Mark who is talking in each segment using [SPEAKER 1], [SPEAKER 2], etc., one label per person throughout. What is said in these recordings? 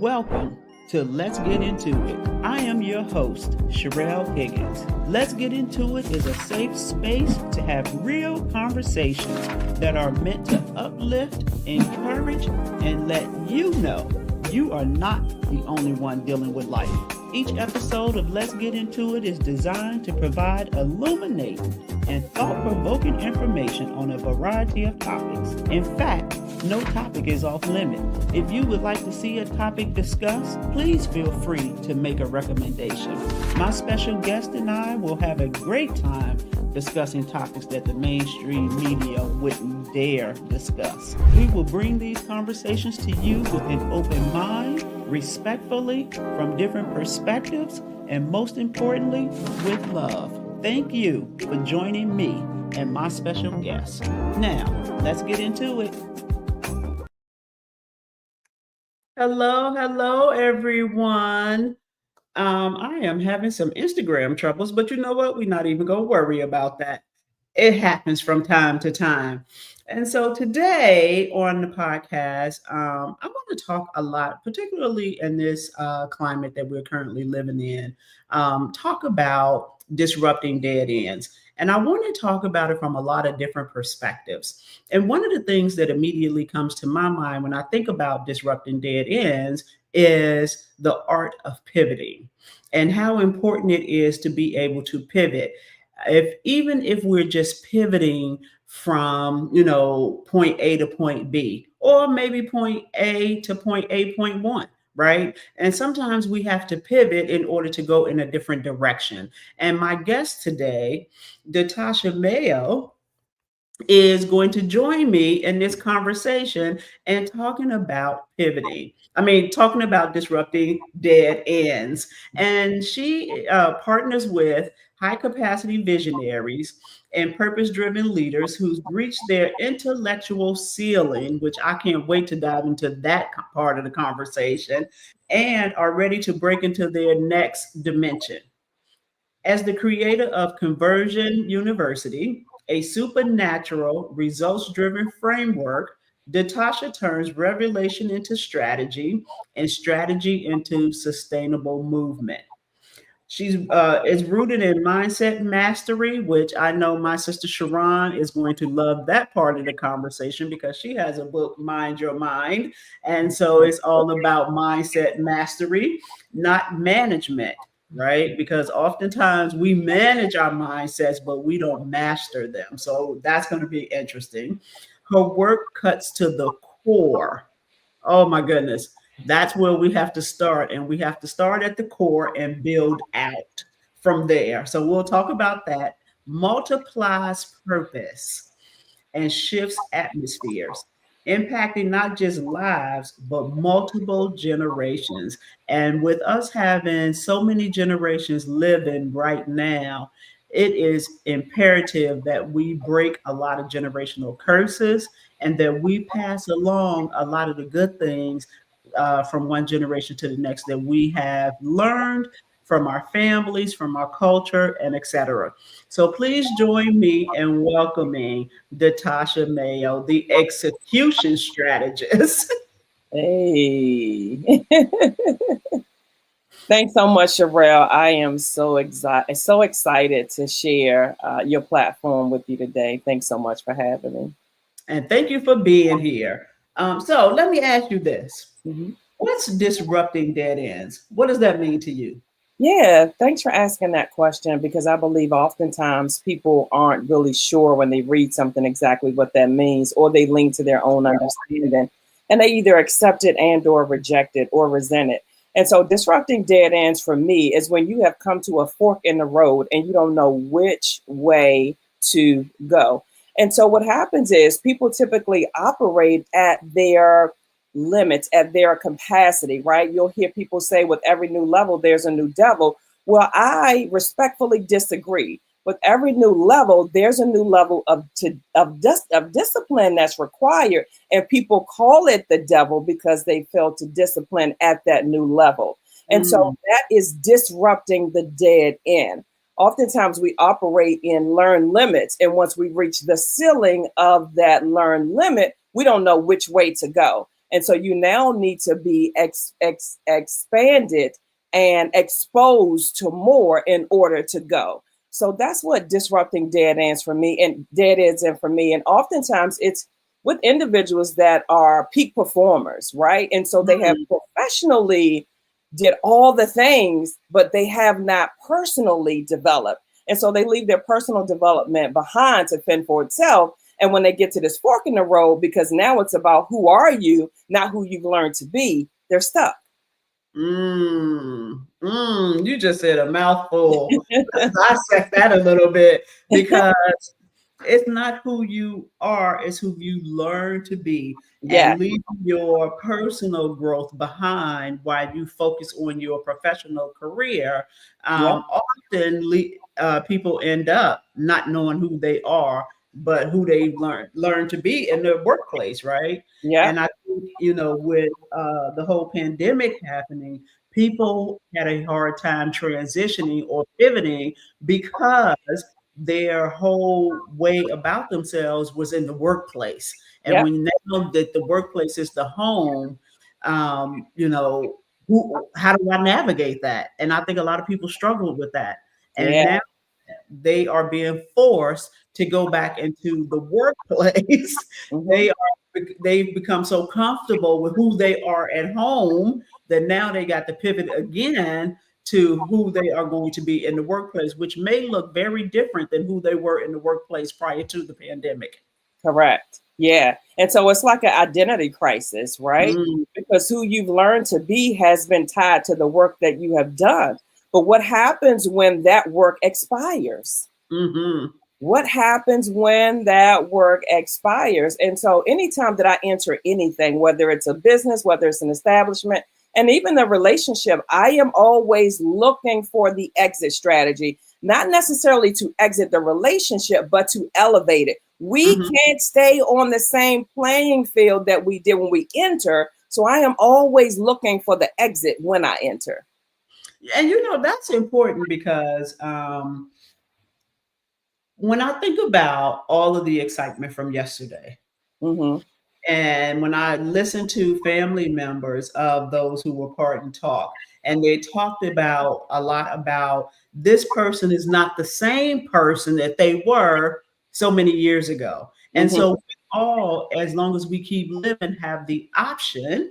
[SPEAKER 1] Welcome to Let's Get Into It. I am your host, Sherelle Higgins. Let's Get Into It is a safe space to have real conversations that are meant to uplift, encourage, and let you know you are not the only one dealing with life. Each episode of Let's Get Into It is designed to provide illuminating and thought-provoking information on a variety of topics. In fact, no topic is off limit. If you would like to see a topic discussed, please feel free to make a recommendation. My special guest and I will have a great time discussing topics that the mainstream media wouldn't dare discuss. We will bring these conversations to you with an open mind, respectfully, from different perspectives, and most importantly, with love. Thank you for joining me and my special guest. Now, let's get into it. Hello, everyone. I am having some Instagram troubles, but you know what? We're not even going to worry about that. It happens from time to time. And so today on the podcast, I want to talk a lot, particularly in this climate that we're currently living in, talk about disrupting dead ends. And I want to talk about it from a lot of different perspectives. And one of the things that immediately comes to my mind when I think about disrupting dead ends is the art of pivoting and how important it is to be able to pivot. Even if we're just pivoting from, point A to point B, or maybe point A to point A, point one, right? And sometimes we have to pivot in order to go in a different direction. And my guest today, Datasha Mayo, is going to join me in this conversation and talking about pivoting. Talking about disrupting dead ends. And she partners with high capacity visionaries and purpose driven leaders who've reached their intellectual ceiling, which I can't wait to dive into that part of the conversation, and are ready to break into their next dimension. As the creator of Conversion University, a supernatural, results driven framework, Datasha turns revelation into strategy and strategy into sustainable movement. She's is rooted in mindset mastery, which I know my sister Sharon is going to love that part of the conversation because she has a book, Mind Your Mind. And so it's all about mindset mastery, not management, right? Because oftentimes we manage our mindsets, but we don't master them. So that's going to be interesting. Her work cuts to the core. Oh my goodness. That's where we have to start. And we have to start at the core and build out from there. So we'll talk about that. Multiplies purpose and shifts atmospheres, impacting not just lives, but multiple generations. And with us having so many generations living right now, it is imperative that we break a lot of generational curses and that we pass along a lot of the good things from one generation to the next that we have learned from our families, from our culture, and etc. So please join me in welcoming Datasha Mayo, the execution strategist.
[SPEAKER 2] Hey. Thanks so much, Sherelle. I am so excited to share your platform with you today. Thanks so much for having me.
[SPEAKER 1] And thank you for being here. So let me ask you this.
[SPEAKER 2] Mm-hmm.
[SPEAKER 1] What's disrupting dead ends? What does that mean to you?
[SPEAKER 2] Yeah, thanks for asking that question because I believe oftentimes people aren't really sure when they read something exactly what that means, or they lean to their own understanding and they either accept it and or reject it or resent it. And so disrupting dead ends for me is when you have come to a fork in the road and you don't know which way to go. And so what happens is people typically operate at their limits, at their capacity, right? You'll hear people say with every new level, there's a new devil. Well, I respectfully disagree. With every new level, there's a new level of discipline that's required. And people call it the devil because they fail to discipline at that new level. And so that is disrupting the dead end. Oftentimes we operate in learned limits. And once we reach the ceiling of that learned limit, we don't know which way to go. And so you now need to be expanded and exposed to more in order to go. So that's what disrupting dead ends for me and dead ends and for me. And oftentimes it's with individuals that are peak performers, right? And so they have professionally did all the things, but they have not personally developed. And so they leave their personal development behind to fend for itself. And when they get to this fork in the road, because now it's about who are you, not who you've learned to be, they're stuck.
[SPEAKER 1] You just said a mouthful. Let's dissect that a little bit, because it's not who you are, it's who you learn to be.
[SPEAKER 2] Yeah.
[SPEAKER 1] And leave your personal growth behind while you focus on your professional career. Often people end up not knowing who they are, but who they learn to be in their workplace, right?
[SPEAKER 2] Yeah.
[SPEAKER 1] And I think, with the whole pandemic happening, people had a hard time transitioning or pivoting because their whole way about themselves was in the workplace. And we know that the workplace is the home. How do I navigate that? And I think a lot of people struggle with that. And now they are being forced to go back into the workplace. They've become so comfortable with who they are at home that now they got to pivot again to who they are going to be in the workplace, which may look very different than who they were in the workplace prior to the pandemic.
[SPEAKER 2] Correct. Yeah. And so it's like an identity crisis, right? Because who you've learned to be has been tied to the work that you have done. But what happens when that work expires? What happens when that work expires? And so anytime that I enter anything, whether it's a business, whether it's an establishment, and even a relationship, I am always looking for the exit strategy, not necessarily to exit the relationship, but to elevate it. We can't stay on the same playing field that we did when we enter. So I am always looking for the exit when I enter.
[SPEAKER 1] And that's important because when I think about all of the excitement from yesterday, and when I listened to family members of those who were part and talk, and they talked about a lot about this person is not the same person that they were so many years ago. And so we all, as long as we keep living, have the option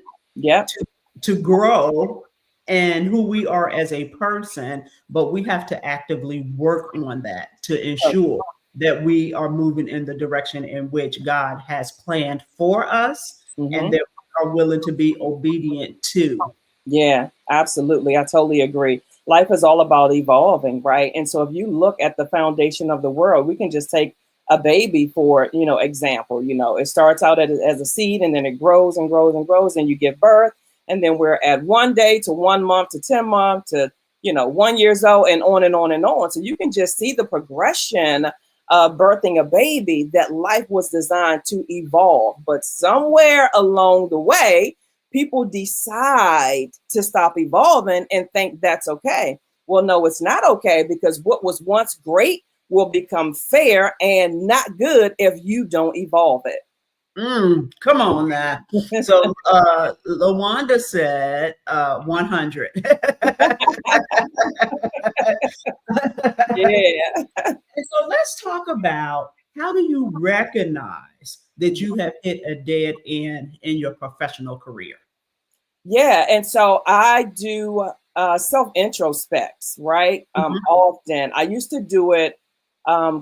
[SPEAKER 1] to grow and who we are as a person, but we have to actively work on that to ensure that we are moving in the direction in which God has planned for us and that we are willing to be obedient to.
[SPEAKER 2] Yeah, absolutely. I totally agree. Life is all about evolving, right? And so if you look at the foundation of the world, we can just take a baby for, example. It starts out as a seed and then it grows and grows and grows and you give birth. And then we're at 1 day to 1 month to 10 months to, 1 year old and on and on and on. So you can just see the progression of birthing a baby, that life was designed to evolve. But somewhere along the way, people decide to stop evolving and think that's okay. Well, no, it's not okay, because what was once great will become fair and not good if you don't evolve it.
[SPEAKER 1] Come on now. So LaWanda said 100.
[SPEAKER 2] Yeah.
[SPEAKER 1] And so let's talk about, how do you recognize that you have hit a dead end in your professional career?
[SPEAKER 2] Yeah. And so I do self-introspects, right? Often. I used to do it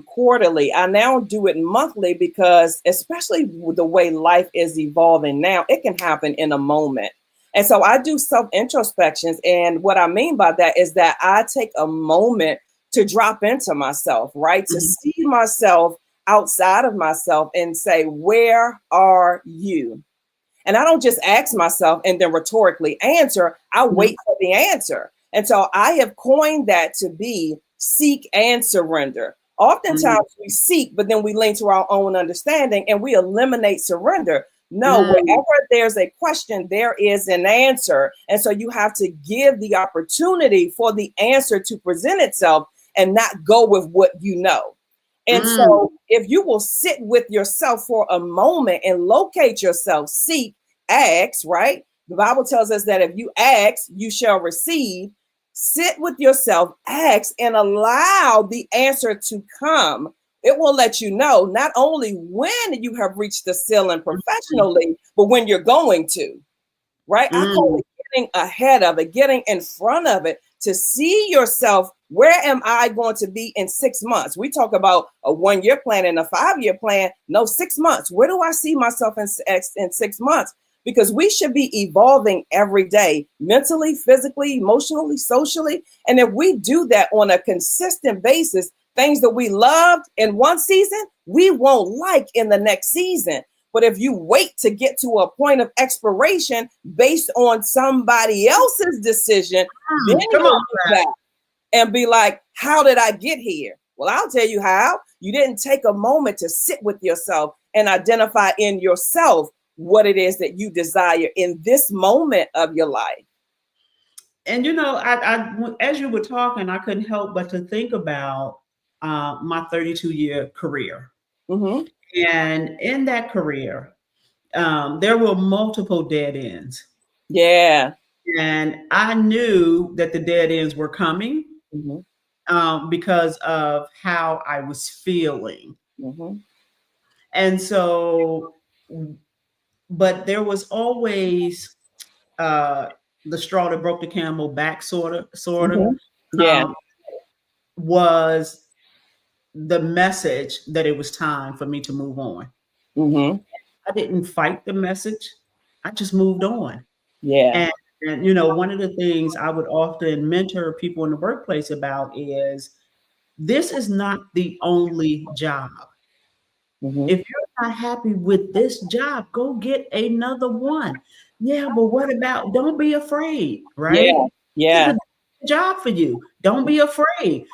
[SPEAKER 2] quarterly. I now do it monthly because, especially with the way life is evolving now, it can happen in a moment. And so I do self-introspections. And what I mean by that is that I take a moment to drop into myself, right? To see myself outside of myself and say, where are you? And I don't just ask myself and then rhetorically answer. I wait for the answer. And so I have coined that to be seek and surrender. Oftentimes we seek, but then we lean to our own understanding and we eliminate surrender. No, wherever there's a question, there is an answer. And so you have to give the opportunity for the answer to present itself and not go with what you know. And so if you will sit with yourself for a moment and locate yourself, seek, ask, right? The Bible tells us that if you ask, you shall receive. Sit with yourself, ask, and allow the answer to come. It will let you know not only when you have reached the ceiling professionally, but when you're going to, right? I call it getting ahead of it, getting in front of it to see yourself. Where am I going to be in 6 months? We talk about a 1-year plan and a 5-year plan. No, 6 months. Where do I see myself in 6 months? Because we should be evolving every day, mentally, physically, emotionally, socially. And if we do that on a consistent basis, things that we loved in one season, we won't like in the next season. But if you wait to get to a point of expiration based on somebody else's decision, then you'll look back and be like, how did I get here? Well, I'll tell you how. You didn't take a moment to sit with yourself and identify in yourself what it is that you desire in this moment of your life.
[SPEAKER 1] And I as you were talking, I couldn't help but to think about my 32-year career.
[SPEAKER 2] Mm-hmm.
[SPEAKER 1] And in that career, there were multiple dead ends.
[SPEAKER 2] Yeah.
[SPEAKER 1] And I knew that the dead ends were coming because of how I was feeling.
[SPEAKER 2] Mm-hmm.
[SPEAKER 1] And so, but there was always the straw that broke the camel back, sort of,
[SPEAKER 2] Yeah.
[SPEAKER 1] was the message that it was time for me to move on.
[SPEAKER 2] Mm-hmm.
[SPEAKER 1] I didn't fight the message. I just moved on.
[SPEAKER 2] Yeah.
[SPEAKER 1] And one of the things I would often mentor people in the workplace about is this is not the only job.
[SPEAKER 2] Mm-hmm.
[SPEAKER 1] If you're not happy with this job, go get another one. Yeah, but what about, don't be afraid, right?
[SPEAKER 2] Yeah.
[SPEAKER 1] This is a job for you. Don't be afraid.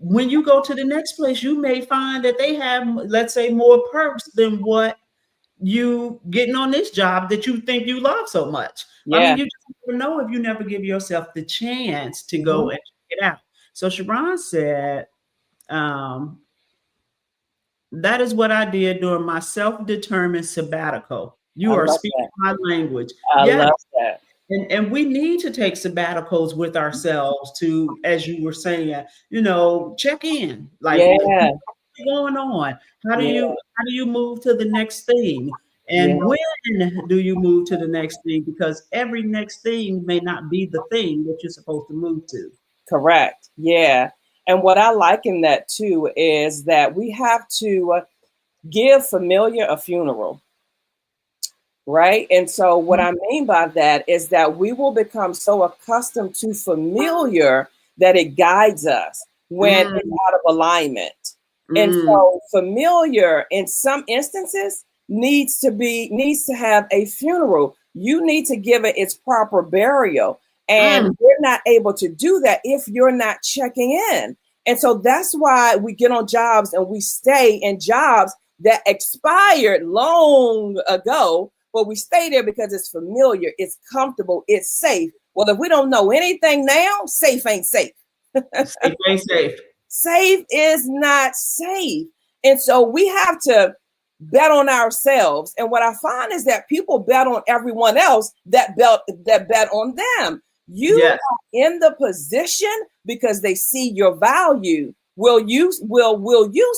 [SPEAKER 1] When you go to the next place, you may find that they have, let's say, more perks than what you getting on this job that you think you love so much.
[SPEAKER 2] Yeah.
[SPEAKER 1] I mean, you just never know if you never give yourself the chance to go and check it out. So Sharon said, that is what I did during my self-determined sabbatical. You are speaking my language.
[SPEAKER 2] I love that.
[SPEAKER 1] And we need to take sabbaticals with ourselves to, as you were saying, check in. Like, what's going on? How do you move to the next thing? And when do you move to the next thing? Because every next thing may not be the thing that you're supposed to move to.
[SPEAKER 2] Correct. Yeah. And what I like in that too is that we have to give familiar a funeral. Right. And so what I mean by that is that we will become so accustomed to familiar that it guides us when it's out of alignment. And so familiar in some instances needs to have a funeral. You need to give it its proper burial. And we're not able to do that if you're not checking in. And so that's why we get on jobs and we stay in jobs that expired long ago. But we stay there because it's familiar, it's comfortable, it's safe. Well, if we don't know anything now, safe ain't safe.
[SPEAKER 1] Safe ain't safe.
[SPEAKER 2] Safe is not safe. And so we have to bet on ourselves. And what I find is that people bet on everyone else that bet on them. You are in the position because they see your value. Will you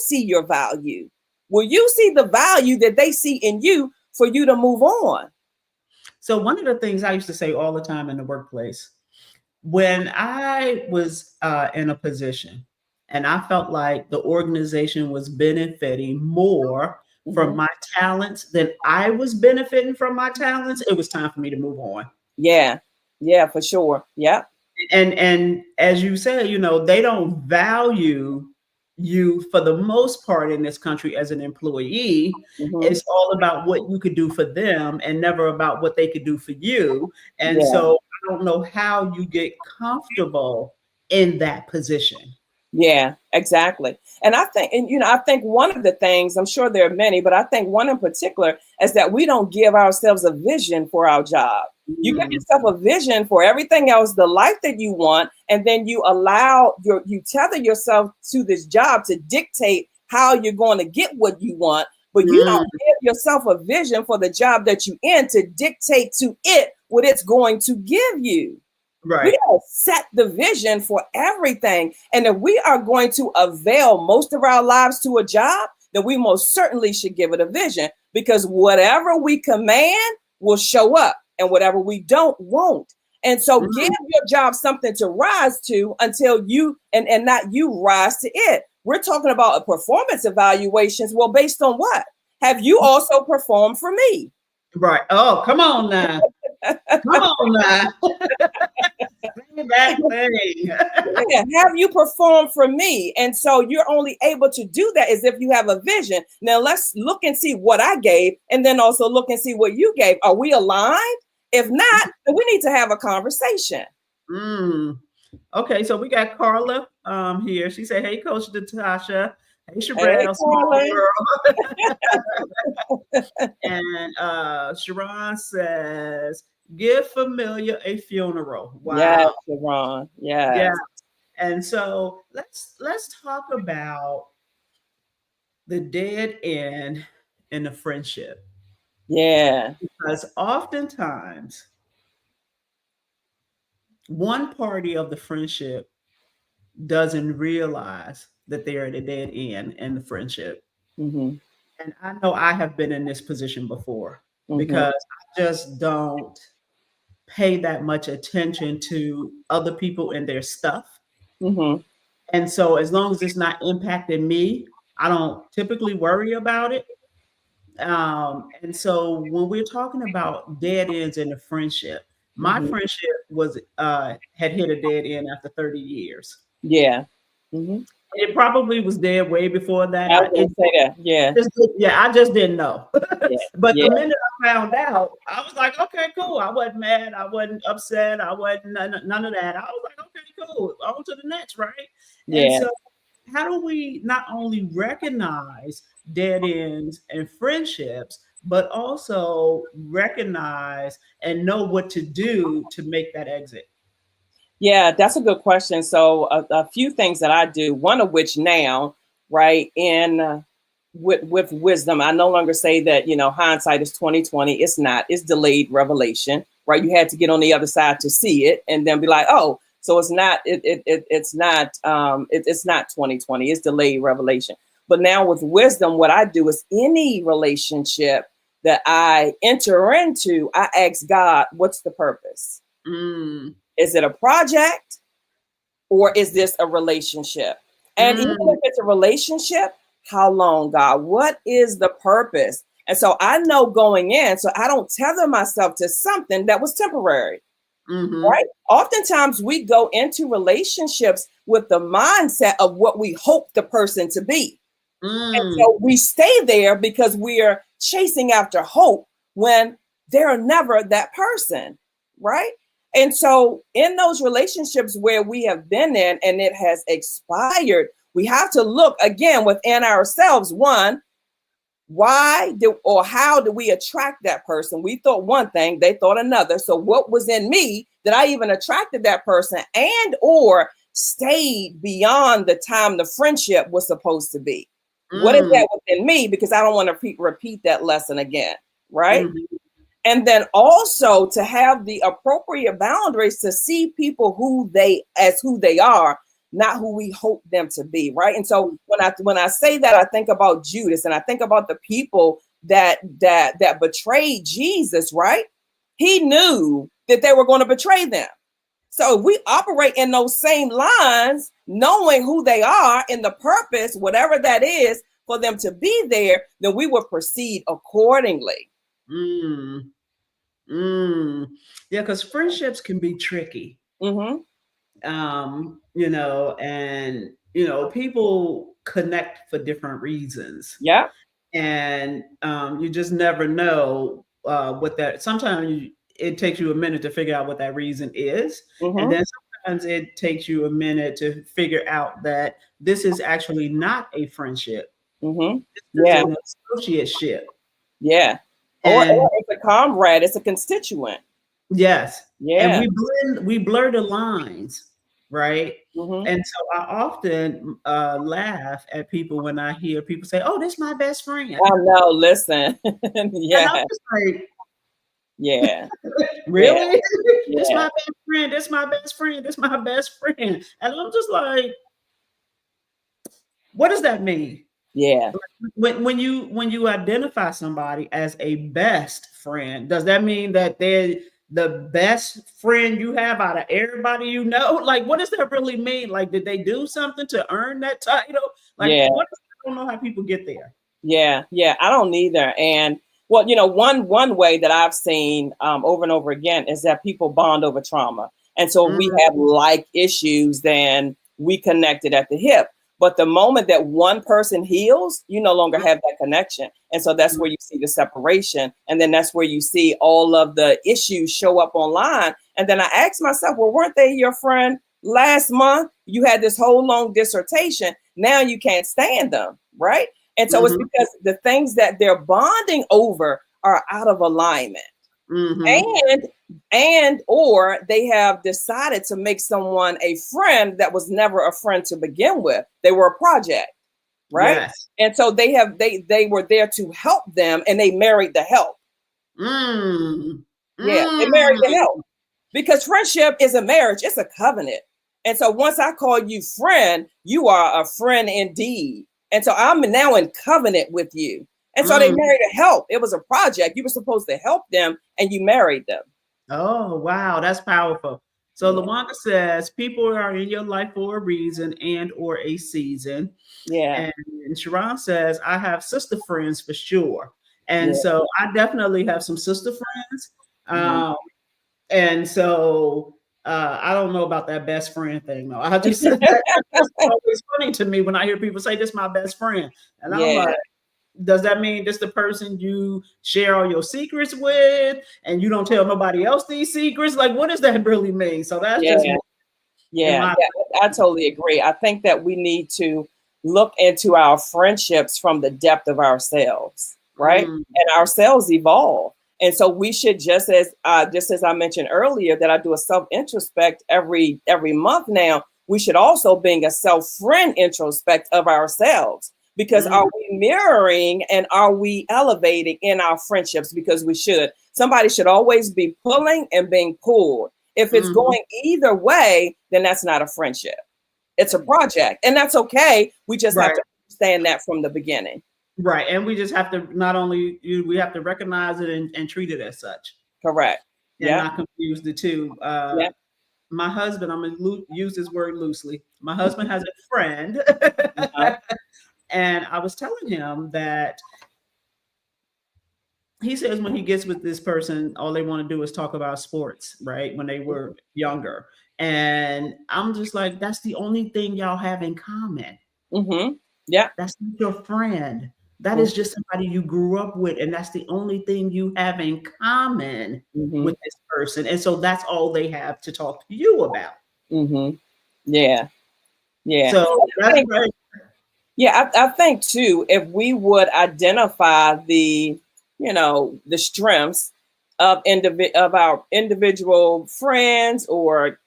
[SPEAKER 2] see your value? Will you see the value that they see in you for you to move on?
[SPEAKER 1] So one of the things I used to say all the time in the workplace, when I was in a position and I felt like the organization was benefiting more from my talents than I was benefiting from my talents, it was time for me to move on.
[SPEAKER 2] Yeah, for sure. Yeah.
[SPEAKER 1] And as you said, they don't value you for the most part in this country as an employee. It's all about what you could do for them and never about what they could do for you. And so I don't know how you get comfortable in that position.
[SPEAKER 2] Yeah, exactly. And I think one of the things, I'm sure there are many, but I think one in particular is that we don't give ourselves a vision for our job. You give yourself a vision for everything else, the life that you want, and then you tether yourself to this job to dictate how you're going to get what you want. but you don't give yourself a vision for the job that you in to dictate to it what it's going to give you.
[SPEAKER 1] Right.
[SPEAKER 2] We gotta set the vision for everything. And if we are going to avail most of our lives to a job, then we most certainly should give it a vision, because whatever we command will show up and whatever we don't won't. And so give your job something to rise to until you and not you rise to it. We're talking about a performance evaluations. Well, based on what? Have you also performed for me?
[SPEAKER 1] Right. Oh, come on now. Come on now. That thing.
[SPEAKER 2] Yeah, have you performed for me? And so you're only able to do that as if you have a vision. Now let's look and see what I gave, and then also look and see what you gave. Are we aligned? If not, then we need to have a conversation.
[SPEAKER 1] Okay, so we got Carla here. She said, "Hey, Coach Natasha. Hey, Sherelle,
[SPEAKER 2] Hey,
[SPEAKER 1] small girl." And Sharon says, "Give familiar a funeral." Wow.
[SPEAKER 2] Yes, Sharon. Yes.
[SPEAKER 1] Yeah. And so let's talk about the dead end in a friendship.
[SPEAKER 2] Yeah.
[SPEAKER 1] Because oftentimes one party of the friendship doesn't realize that they're at a dead end in the friendship.
[SPEAKER 2] Mm-hmm.
[SPEAKER 1] And I know I have been in this position before
[SPEAKER 2] Mm-hmm.
[SPEAKER 1] because I just don't pay that much attention to other people and their stuff.
[SPEAKER 2] Mm-hmm.
[SPEAKER 1] And so as long as it's not impacting me, I don't typically worry about it. And so when we're talking about dead ends in a friendship, my
[SPEAKER 2] Mm-hmm.
[SPEAKER 1] friendship was had hit a dead end after 30 years.
[SPEAKER 2] Yeah. Mm-hmm.
[SPEAKER 1] It probably was dead way before that.
[SPEAKER 2] I was gonna say that. Yeah.
[SPEAKER 1] I just didn't know.
[SPEAKER 2] Yeah.
[SPEAKER 1] But
[SPEAKER 2] Yeah.
[SPEAKER 1] the minute I found out, I was like, okay, cool. I wasn't mad. I wasn't upset. I wasn't none of that. I was like, okay, cool. On to the next, right?
[SPEAKER 2] Yeah.
[SPEAKER 1] And so how do we not only recognize dead ends and friendships, but also recognize and know what to do to make that exit?
[SPEAKER 2] Yeah, that's a good question. So a few things that I do, one of which now, right, in with wisdom, I no longer say that, hindsight is 2020. It's not. It's delayed revelation, right? You had to get on the other side to see it and then be like, oh, so it's not it's not 2020. It's delayed revelation. But now with wisdom, what I do is any relationship that I enter into, I ask God, what's the purpose? Is it a project or is this a relationship? And even if it's a relationship, how long, God? What is the purpose? And so I know going in, so I don't tether myself to something that was temporary, right? Oftentimes we go into relationships with the mindset of what we hope the person to be. And so we stay there because we are chasing after hope when they're never that person, right? And so in those relationships where we have been in and it has expired, we have to look again within ourselves. One, how do we attract that person? We thought one thing, they thought another. So what was in me that I even attracted that person and or stayed beyond the time the friendship was supposed to be? What is that within me? Because I don't want to repeat that lesson again, right? And then also to have the appropriate boundaries to see people who they are, not who we hope them to be, right? And so when I say that, I think about Judas and I think about the people that betrayed Jesus, right? He knew that they were going to betray them. So if we operate in those same lines, knowing who they are and the purpose, whatever that is, for them to be there, then we will proceed accordingly.
[SPEAKER 1] Yeah, because friendships can be tricky. People connect for different reasons.
[SPEAKER 2] Yeah.
[SPEAKER 1] And you just never know what that. Sometimes it takes you a minute to figure out what that reason is, and then sometimes it takes you a minute to figure out that this is actually not a friendship. This is an associateship.
[SPEAKER 2] Yeah. Or it's a comrade, it's a constituent.
[SPEAKER 1] Yes.
[SPEAKER 2] Yeah.
[SPEAKER 1] And we blur the lines. right?
[SPEAKER 2] Mm-hmm.
[SPEAKER 1] And so I often laugh at people when I hear people say, "Oh, this is my best friend,"
[SPEAKER 2] I know. Listen.
[SPEAKER 1] and I'm
[SPEAKER 2] Yeah.
[SPEAKER 1] just like,
[SPEAKER 2] Yeah. Yeah.
[SPEAKER 1] "Really? This
[SPEAKER 2] Yeah.
[SPEAKER 1] my best friend. This my best friend. This my best friend," and I'm just like, "What does that mean?"
[SPEAKER 2] Yeah.
[SPEAKER 1] When you identify somebody as a best friend, does that mean that they're the best friend you have out of everybody you know? Like, what does that really mean? Like, did they do something to earn that title? Like,
[SPEAKER 2] Yeah.
[SPEAKER 1] I don't know how people get there.
[SPEAKER 2] Yeah, yeah, I don't either. And well, one way that I've seen over and over again is that people bond over trauma. And so if we
[SPEAKER 1] Mm,
[SPEAKER 2] have like issues, then we connected at the hip. But the moment that one person heals, you no longer have that connection. And so that's
[SPEAKER 1] mm,
[SPEAKER 2] where you see the separation. And then that's where you see all of the issues show up online. And then I asked myself, well, weren't they your friend last month? You had this whole long dissertation. Now you can't stand them, right? And so it's
[SPEAKER 1] mhm,
[SPEAKER 2] because the things that they're bonding over are out of alignment.
[SPEAKER 1] mhm.
[SPEAKER 2] And or they have decided to make someone a friend that was never a friend to begin with. They were a project, right?
[SPEAKER 1] Yes.
[SPEAKER 2] And so they were there to help them and they married the help.
[SPEAKER 1] Mm,
[SPEAKER 2] Yeah, they married the
[SPEAKER 1] mm.
[SPEAKER 2] help. Because friendship is a marriage, it's a covenant. And so once I call you friend, you are a friend indeed. And so I'm now in covenant with you. And so they
[SPEAKER 1] Mm.
[SPEAKER 2] married a help. It was a project. You were supposed to help them and you married them.
[SPEAKER 1] Oh, wow, that's powerful. So
[SPEAKER 2] Yeah.
[SPEAKER 1] Lawanda says people are in your life for a reason and or a season.
[SPEAKER 2] Yeah.
[SPEAKER 1] And Sharon says, I have sister friends for sure. And
[SPEAKER 2] Yeah.
[SPEAKER 1] so I definitely have some sister friends.
[SPEAKER 2] Mhm.
[SPEAKER 1] Um, and so I don't know about that best friend thing though. I just that's always funny to me when I hear people say this is my best friend. And I'm
[SPEAKER 2] Yeah.
[SPEAKER 1] like, does that mean this the person you share all your secrets with and you don't tell nobody else these secrets? Like what does that really mean? So that's just
[SPEAKER 2] Yeah.
[SPEAKER 1] in
[SPEAKER 2] Yeah.
[SPEAKER 1] my
[SPEAKER 2] Yeah. I totally agree. I think that we need to look into our friendships from the depth of ourselves, right?
[SPEAKER 1] mm,
[SPEAKER 2] And ourselves evolve. And so we should just as I mentioned earlier that I do a self introspect every month now. We should also being a self friend introspect of ourselves because
[SPEAKER 1] mm,
[SPEAKER 2] are we mirroring and are we elevating in our friendships? Because we should. Somebody should always be pulling and being pulled. If it's
[SPEAKER 1] mhm.
[SPEAKER 2] going either way, then that's not a friendship. It's a project, and that's okay. We just have
[SPEAKER 1] Right.
[SPEAKER 2] to understand that from the beginning.
[SPEAKER 1] Right. And we just have to not only we have to recognize it and treat it as such
[SPEAKER 2] Correct.
[SPEAKER 1] and
[SPEAKER 2] Yeah.
[SPEAKER 1] not confuse the two.
[SPEAKER 2] Yeah.
[SPEAKER 1] My husband, I'm going to use this word loosely. My husband has a friend,
[SPEAKER 2] Uh-huh.
[SPEAKER 1] and I was telling him that he says when he gets with this person, all they want to do is talk about sports, right? When they were younger. And I'm just like, that's the only thing y'all have in common.
[SPEAKER 2] Mm-hmm. Yeah.
[SPEAKER 1] That's not your friend. That is just somebody you grew up with, and that's the only thing you have in common
[SPEAKER 2] Mm-hmm.
[SPEAKER 1] with this person. And so that's all they have to talk to you about.
[SPEAKER 2] Mm-hmm. Yeah. Yeah.
[SPEAKER 1] So
[SPEAKER 2] I
[SPEAKER 1] that's
[SPEAKER 2] think,
[SPEAKER 1] right.
[SPEAKER 2] yeah, I think too, if we would identify the strengths of our individual friends or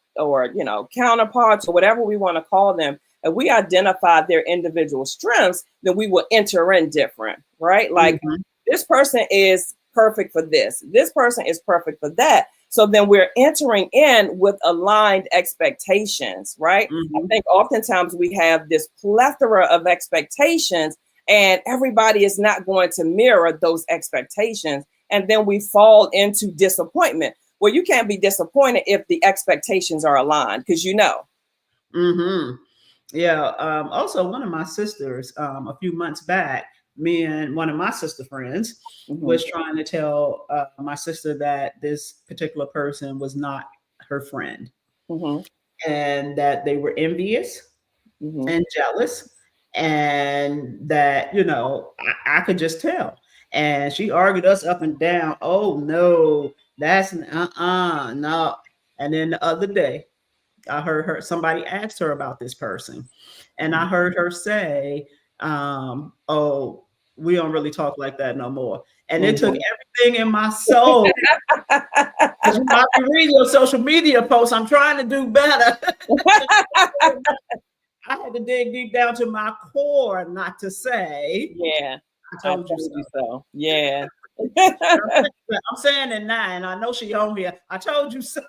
[SPEAKER 2] counterparts or whatever we want to call them, if we identify their individual strengths, then we will enter in different, right? Like
[SPEAKER 1] Mhm,
[SPEAKER 2] this person is perfect for this. This person is perfect for that. So then we're entering in with aligned expectations, right? I
[SPEAKER 1] mhm,
[SPEAKER 2] think oftentimes we have this plethora of expectations, and everybody is not going to mirror those expectations. And then we fall into disappointment. Well, you can't be disappointed if the expectations are aligned because you know.
[SPEAKER 1] mhm. Yeah. Also, one of my sisters, a few months back, me and one of my sister friends
[SPEAKER 2] Mm-hmm,
[SPEAKER 1] was trying to tell my sister that this particular person was not her friend
[SPEAKER 2] mm-hmm,
[SPEAKER 1] and that they were envious
[SPEAKER 2] mm-hmm,
[SPEAKER 1] and jealous and that I could just tell, and she argued us up and down. Oh no, that's no. And then the other day I heard her, somebody asked her about this person, and I heard her say, oh, we don't really talk like that no more. And it took everything in my soul. Because you might be reading your social media posts. I'm trying to do better. I had to dig deep down to my core not to say,
[SPEAKER 2] yeah,
[SPEAKER 1] I told you so.
[SPEAKER 2] Yeah.
[SPEAKER 1] I'm saying it now, and I know she on here. I told you so.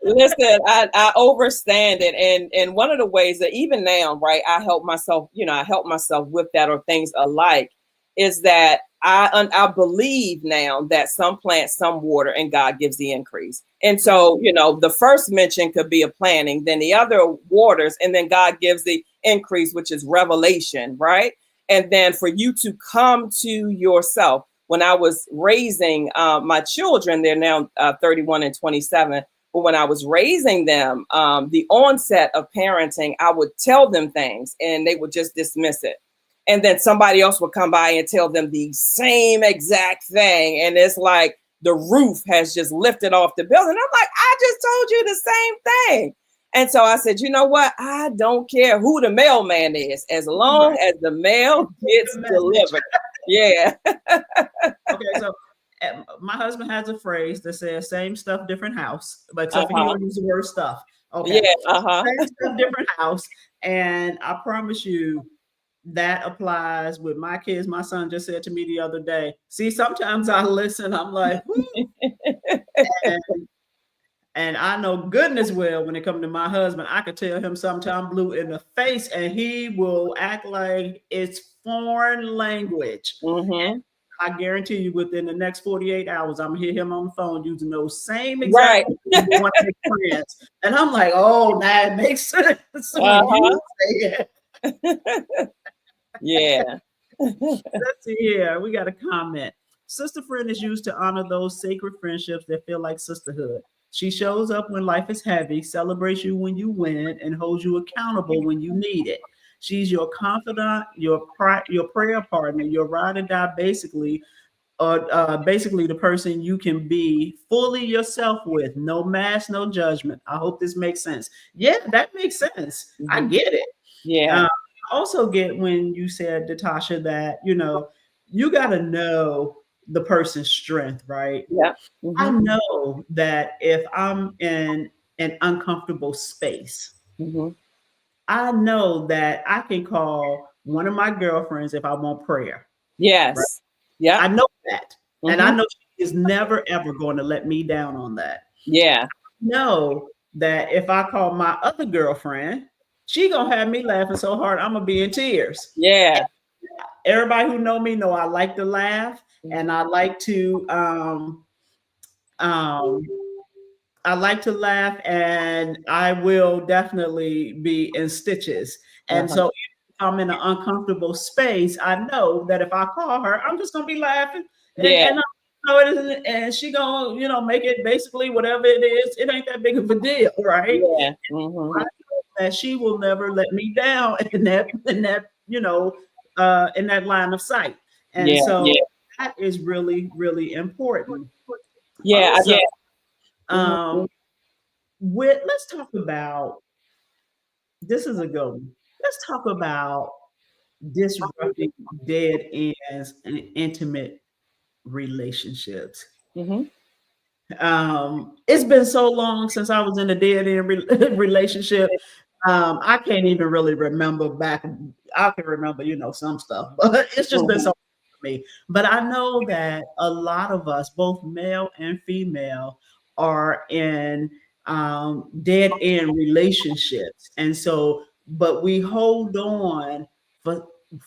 [SPEAKER 2] Listen, I overstand it. And one of the ways that even now, right, I help myself with that, or things alike, is that I believe now that some plant, some water, and God gives the increase. And so, the first mention could be a planting, then the other waters, and then God gives the increase, which is revelation, right? And then for you to come to yourself. When I was raising my children, they're now 31 and 27. But when I was raising them, the onset of parenting, I would tell them things and they would just dismiss it. And then somebody else would come by and tell them the same exact thing. And it's like the roof has just lifted off the building. I'm like, I just told you the same thing. And so I said, you know what? I don't care who the mailman is, as long as the mail gets delivered. Yeah.
[SPEAKER 1] Okay, so my husband has a phrase that says "same stuff, different house," but except for he don't use the word "stuff." Okay, same stuff, different house, and I promise you that applies with my kids. My son just said to me the other day, "See, sometimes I listen. I'm like." And I know goodness well when it comes to my husband, I could tell him sometime blue in the face, and he will act like it's foreign language. I guarantee you, within the next 48 hours, I'm gonna hear him on the phone using those same exact friends. And I'm like, oh, that makes sense.
[SPEAKER 2] Yeah.
[SPEAKER 1] Let's see here. We got a comment. Sister friend is used to honor those sacred friendships that feel like sisterhood. She shows up when life is heavy, celebrates you when you win, and holds you accountable when you need it. She's your confidant, your prayer partner, your ride or die, basically the person you can be fully yourself with. No mask, no judgment. I hope this makes sense. Yeah, that makes sense. I get it.
[SPEAKER 2] Yeah.
[SPEAKER 1] I also get when you said, Natasha, that you got to know the person's strength, right?
[SPEAKER 2] Yeah.
[SPEAKER 1] I know that if I'm in an uncomfortable space, I know that I can call one of my girlfriends if I want prayer.
[SPEAKER 2] Yes.
[SPEAKER 1] Right?
[SPEAKER 2] Yeah.
[SPEAKER 1] I know that. And I know she is never, ever going to let me down on that.
[SPEAKER 2] Yeah.
[SPEAKER 1] I know that if I call my other girlfriend, she going to have me laughing so hard, I'm going to be in tears.
[SPEAKER 2] Yeah.
[SPEAKER 1] And everybody who know me know I like to laugh, and I like to, and I will definitely be in stitches. And so if I'm in an uncomfortable space, I know that if I call her, I'm just gonna be laughing. And I know it isn't, and she gonna, make it basically whatever it is, it ain't that big of a deal, right?
[SPEAKER 2] Yeah.
[SPEAKER 1] I know that she will never let me down in that line of sight. And so that is really, really important.
[SPEAKER 2] Yeah.
[SPEAKER 1] Also, let's talk about, this is a good one. Let's talk about disrupting dead ends in intimate relationships. It's been so long since I was in a dead end relationship. I can't even really remember back. I can remember, some stuff, but it's just been so long for me. But I know that a lot of us, both male and female, are in dead end relationships, and so, but we hold on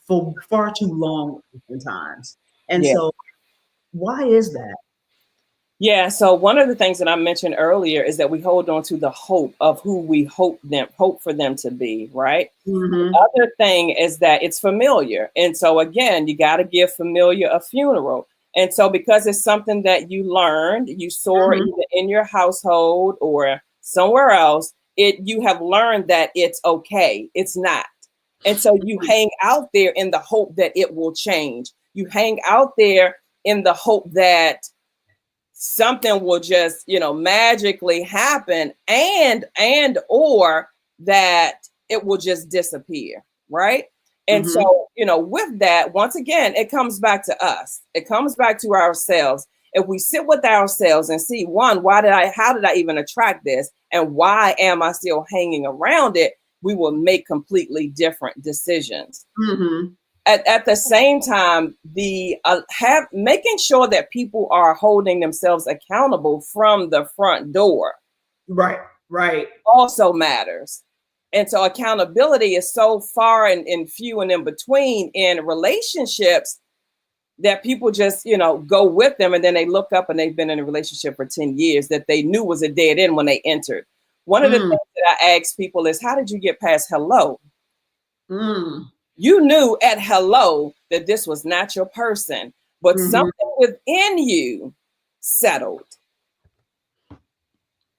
[SPEAKER 1] for far too long oftentimes. And so, why is that?
[SPEAKER 2] Yeah. So one of the things that I mentioned earlier is that we hold on to the hope of who we hope for them to be, right? The other thing is that it's familiar. And so again, you got to give familiar a funeral. And so because it's something that you learned, you saw either in your household or somewhere else, you have learned that it's okay. It's not. And so you hang out there in the hope that it will change. You hang out there in the hope that something will just, magically happen or that it will just disappear. Right. And
[SPEAKER 1] Mm-hmm.
[SPEAKER 2] so, with that, once again, it comes back to us. It comes back to ourselves. If we sit with ourselves and see, one, how did I even attract this? And why am I still hanging around it? We will make completely different decisions.
[SPEAKER 1] Mm-hmm.
[SPEAKER 2] At the same time, making sure that people are holding themselves accountable from the front door
[SPEAKER 1] Right. Right.
[SPEAKER 2] also matters. And so accountability is so far and few and in between in relationships that people just, go with them, and then they look up and they've been in a relationship for 10 years that they knew was a dead end when they entered. One of the things that I ask people is, how did you get past hello? You knew at hello that this was not your person, but something within you settled.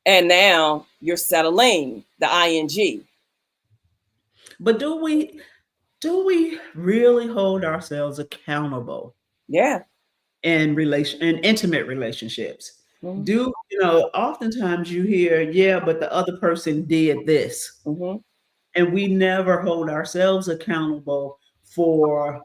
[SPEAKER 2] And now you're settling, the ing.
[SPEAKER 1] But do we really hold ourselves accountable?
[SPEAKER 2] Yeah.
[SPEAKER 1] In intimate relationships?
[SPEAKER 2] Mm-hmm.
[SPEAKER 1] Oftentimes you hear, yeah, but the other person did this.
[SPEAKER 2] Mm-hmm.
[SPEAKER 1] And we never hold ourselves accountable for,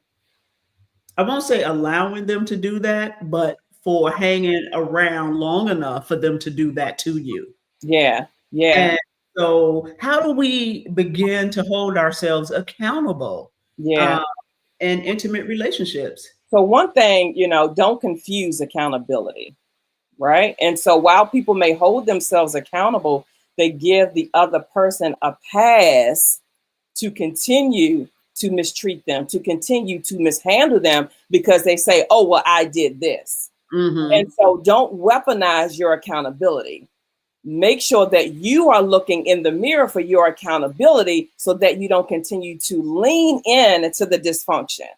[SPEAKER 1] I won't say allowing them to do that, but for hanging around long enough for them to do that to you.
[SPEAKER 2] Yeah. Yeah.
[SPEAKER 1] And so how do we begin to hold ourselves accountable
[SPEAKER 2] Yeah.
[SPEAKER 1] in intimate relationships?
[SPEAKER 2] So one thing, don't confuse accountability, right? And so while people may hold themselves accountable, they give the other person a pass to continue to mistreat them, to continue to mishandle them, because they say, oh, well, I did this.
[SPEAKER 1] Mm-hmm.
[SPEAKER 2] And so don't weaponize your accountability. Make sure that you are looking in the mirror for your accountability so that you don't continue to lean in to the dysfunction.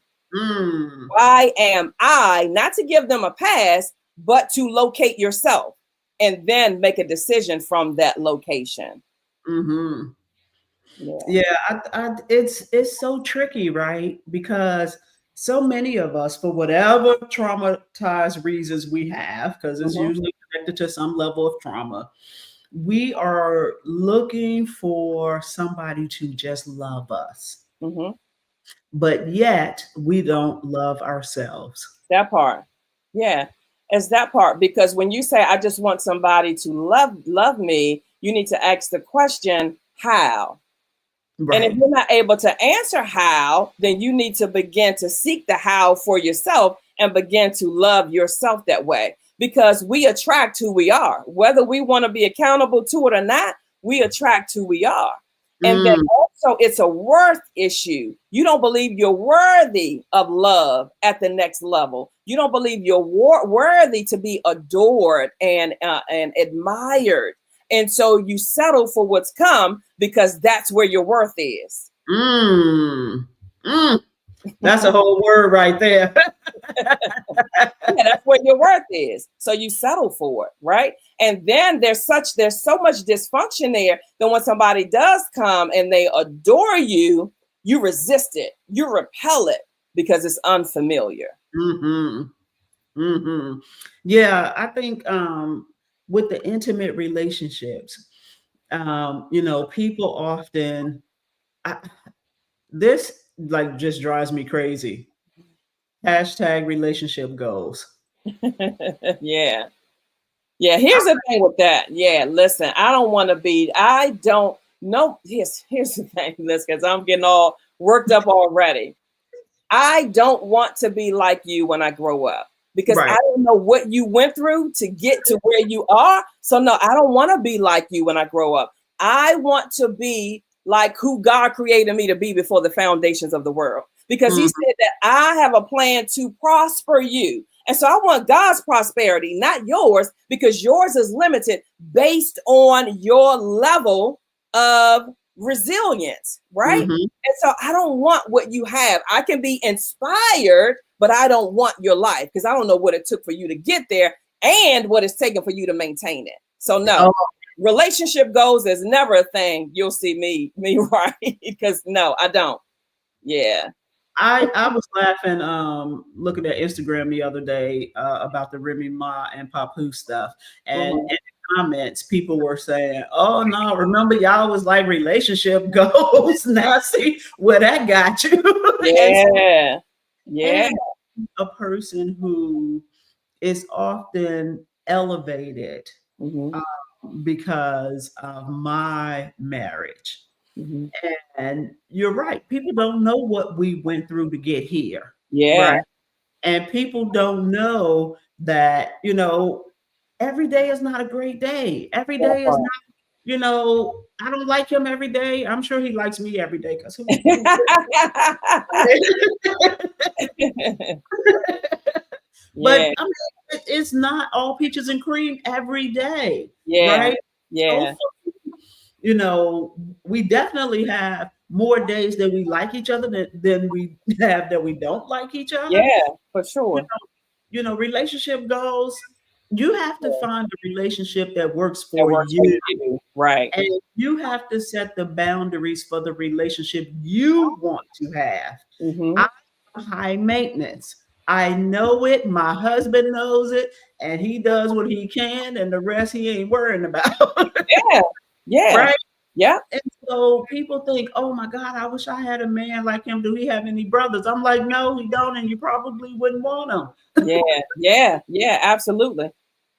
[SPEAKER 2] Why am I, not to give them a pass, but to locate yourself and then make a decision from that location.
[SPEAKER 1] Mm-hmm. Yeah, it's so tricky, right? Because so many of us, for whatever traumatized reasons we have, because it's usually connected to some level of trauma, we are looking for somebody to just love us. But yet we don't love ourselves.
[SPEAKER 2] That part. Yeah. It's that part, because when you say, I just want somebody to love me, you need to ask the question, how?
[SPEAKER 1] Right.
[SPEAKER 2] And if you're not able to answer how, then you need to begin to seek the how for yourself and begin to love yourself that way, because we attract who we are, whether we want to be accountable to it or not. We attract who we are. And then also it's a worth issue. You don't believe you're worthy of love at the next level. You don't believe you're worthy to be adored and admired. And so you settle for what's come because that's where your worth is.
[SPEAKER 1] That's a whole word right there.
[SPEAKER 2] Yeah, that's where your worth is. So you settle for it, right? And then there's so much dysfunction there that when somebody does come and they adore you, you resist it, you repel it because it's unfamiliar.
[SPEAKER 1] Yeah, I think with the intimate relationships, people often, this like just drives me crazy. Hashtag relationship goals.
[SPEAKER 2] Yeah. Yeah, here's the thing with that. Yeah, listen, I don't know. Here's the thing, listen, because I'm getting all worked up already. I don't want to be like you when I grow up, because I don't know what you went through to get to where you are. So no, I don't want to be like you when I grow up. I want to be like who God created me to be before the foundations of the world, because he said that I have a plan to prosper you. And so I want God's prosperity, not yours, because yours is limited based on your level of resilience, right? And so I don't want what you have. I can be inspired, but I don't want your life, because I don't know what it took for you to get there and what it's taken for you to maintain it. So no, relationship goals is never a thing you'll see me right, because no, I don't. Yeah.
[SPEAKER 1] I was laughing looking at Instagram the other day about the Remy Ma and Papoose stuff, and in the comments, people were saying, "Oh no, remember y'all was like relationship goals. Now see where that got you." and,
[SPEAKER 2] Yeah. Yeah.
[SPEAKER 1] and a person who is often elevated
[SPEAKER 2] Mm-hmm.
[SPEAKER 1] uh, because of my marriage.
[SPEAKER 2] Mm-hmm.
[SPEAKER 1] And you're right. People don't know what we went through to get here,
[SPEAKER 2] Yeah.
[SPEAKER 1] right? And people don't know that, every day is not a great day. Every
[SPEAKER 2] That
[SPEAKER 1] day is
[SPEAKER 2] part.
[SPEAKER 1] not, I don't like him every day. I'm sure he likes me every day because who but
[SPEAKER 2] Yeah.
[SPEAKER 1] I mean, it's not all peaches and cream every day,
[SPEAKER 2] Yeah.
[SPEAKER 1] right? So,
[SPEAKER 2] Yeah.
[SPEAKER 1] we definitely have more days that we like each other than we have that we don't like each other.
[SPEAKER 2] Yeah, for
[SPEAKER 1] You
[SPEAKER 2] sure.
[SPEAKER 1] relationship goals, you have to
[SPEAKER 2] Yeah.
[SPEAKER 1] find a relationship that works
[SPEAKER 2] That
[SPEAKER 1] for
[SPEAKER 2] works for
[SPEAKER 1] you.
[SPEAKER 2] you. Right.
[SPEAKER 1] And you have to set the boundaries for the relationship you want to have.
[SPEAKER 2] Mm-hmm.
[SPEAKER 1] I'm high maintenance. I know it. My husband knows it, and he does what he can, and the rest he ain't worrying about.
[SPEAKER 2] Yeah. Yeah.
[SPEAKER 1] Right?
[SPEAKER 2] Yeah.
[SPEAKER 1] And so people think, oh my God, I wish I had a man like him. Do he have any brothers? I'm like, no, he don't, and you probably wouldn't want him.
[SPEAKER 2] Yeah. Yeah. Yeah. Absolutely.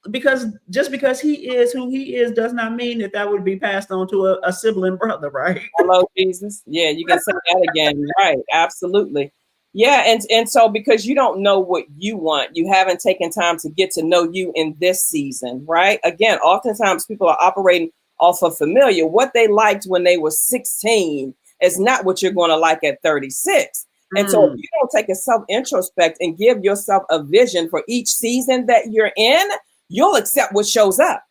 [SPEAKER 1] Because just because he is who he is does not mean that would be passed on to a sibling brother, right?
[SPEAKER 2] Hello, Jesus. Yeah, you can say that again. Right. Absolutely. Yeah, and so because you don't know what you want, you haven't taken time to get to know you in this season, right? Again, oftentimes people are operating off of familiar. What they liked when they were 16 is not what you're going to like at 36. And so if
[SPEAKER 1] Mm,
[SPEAKER 2] you don't take a self-introspect and give yourself a vision for each season that you're in, you'll accept what shows up,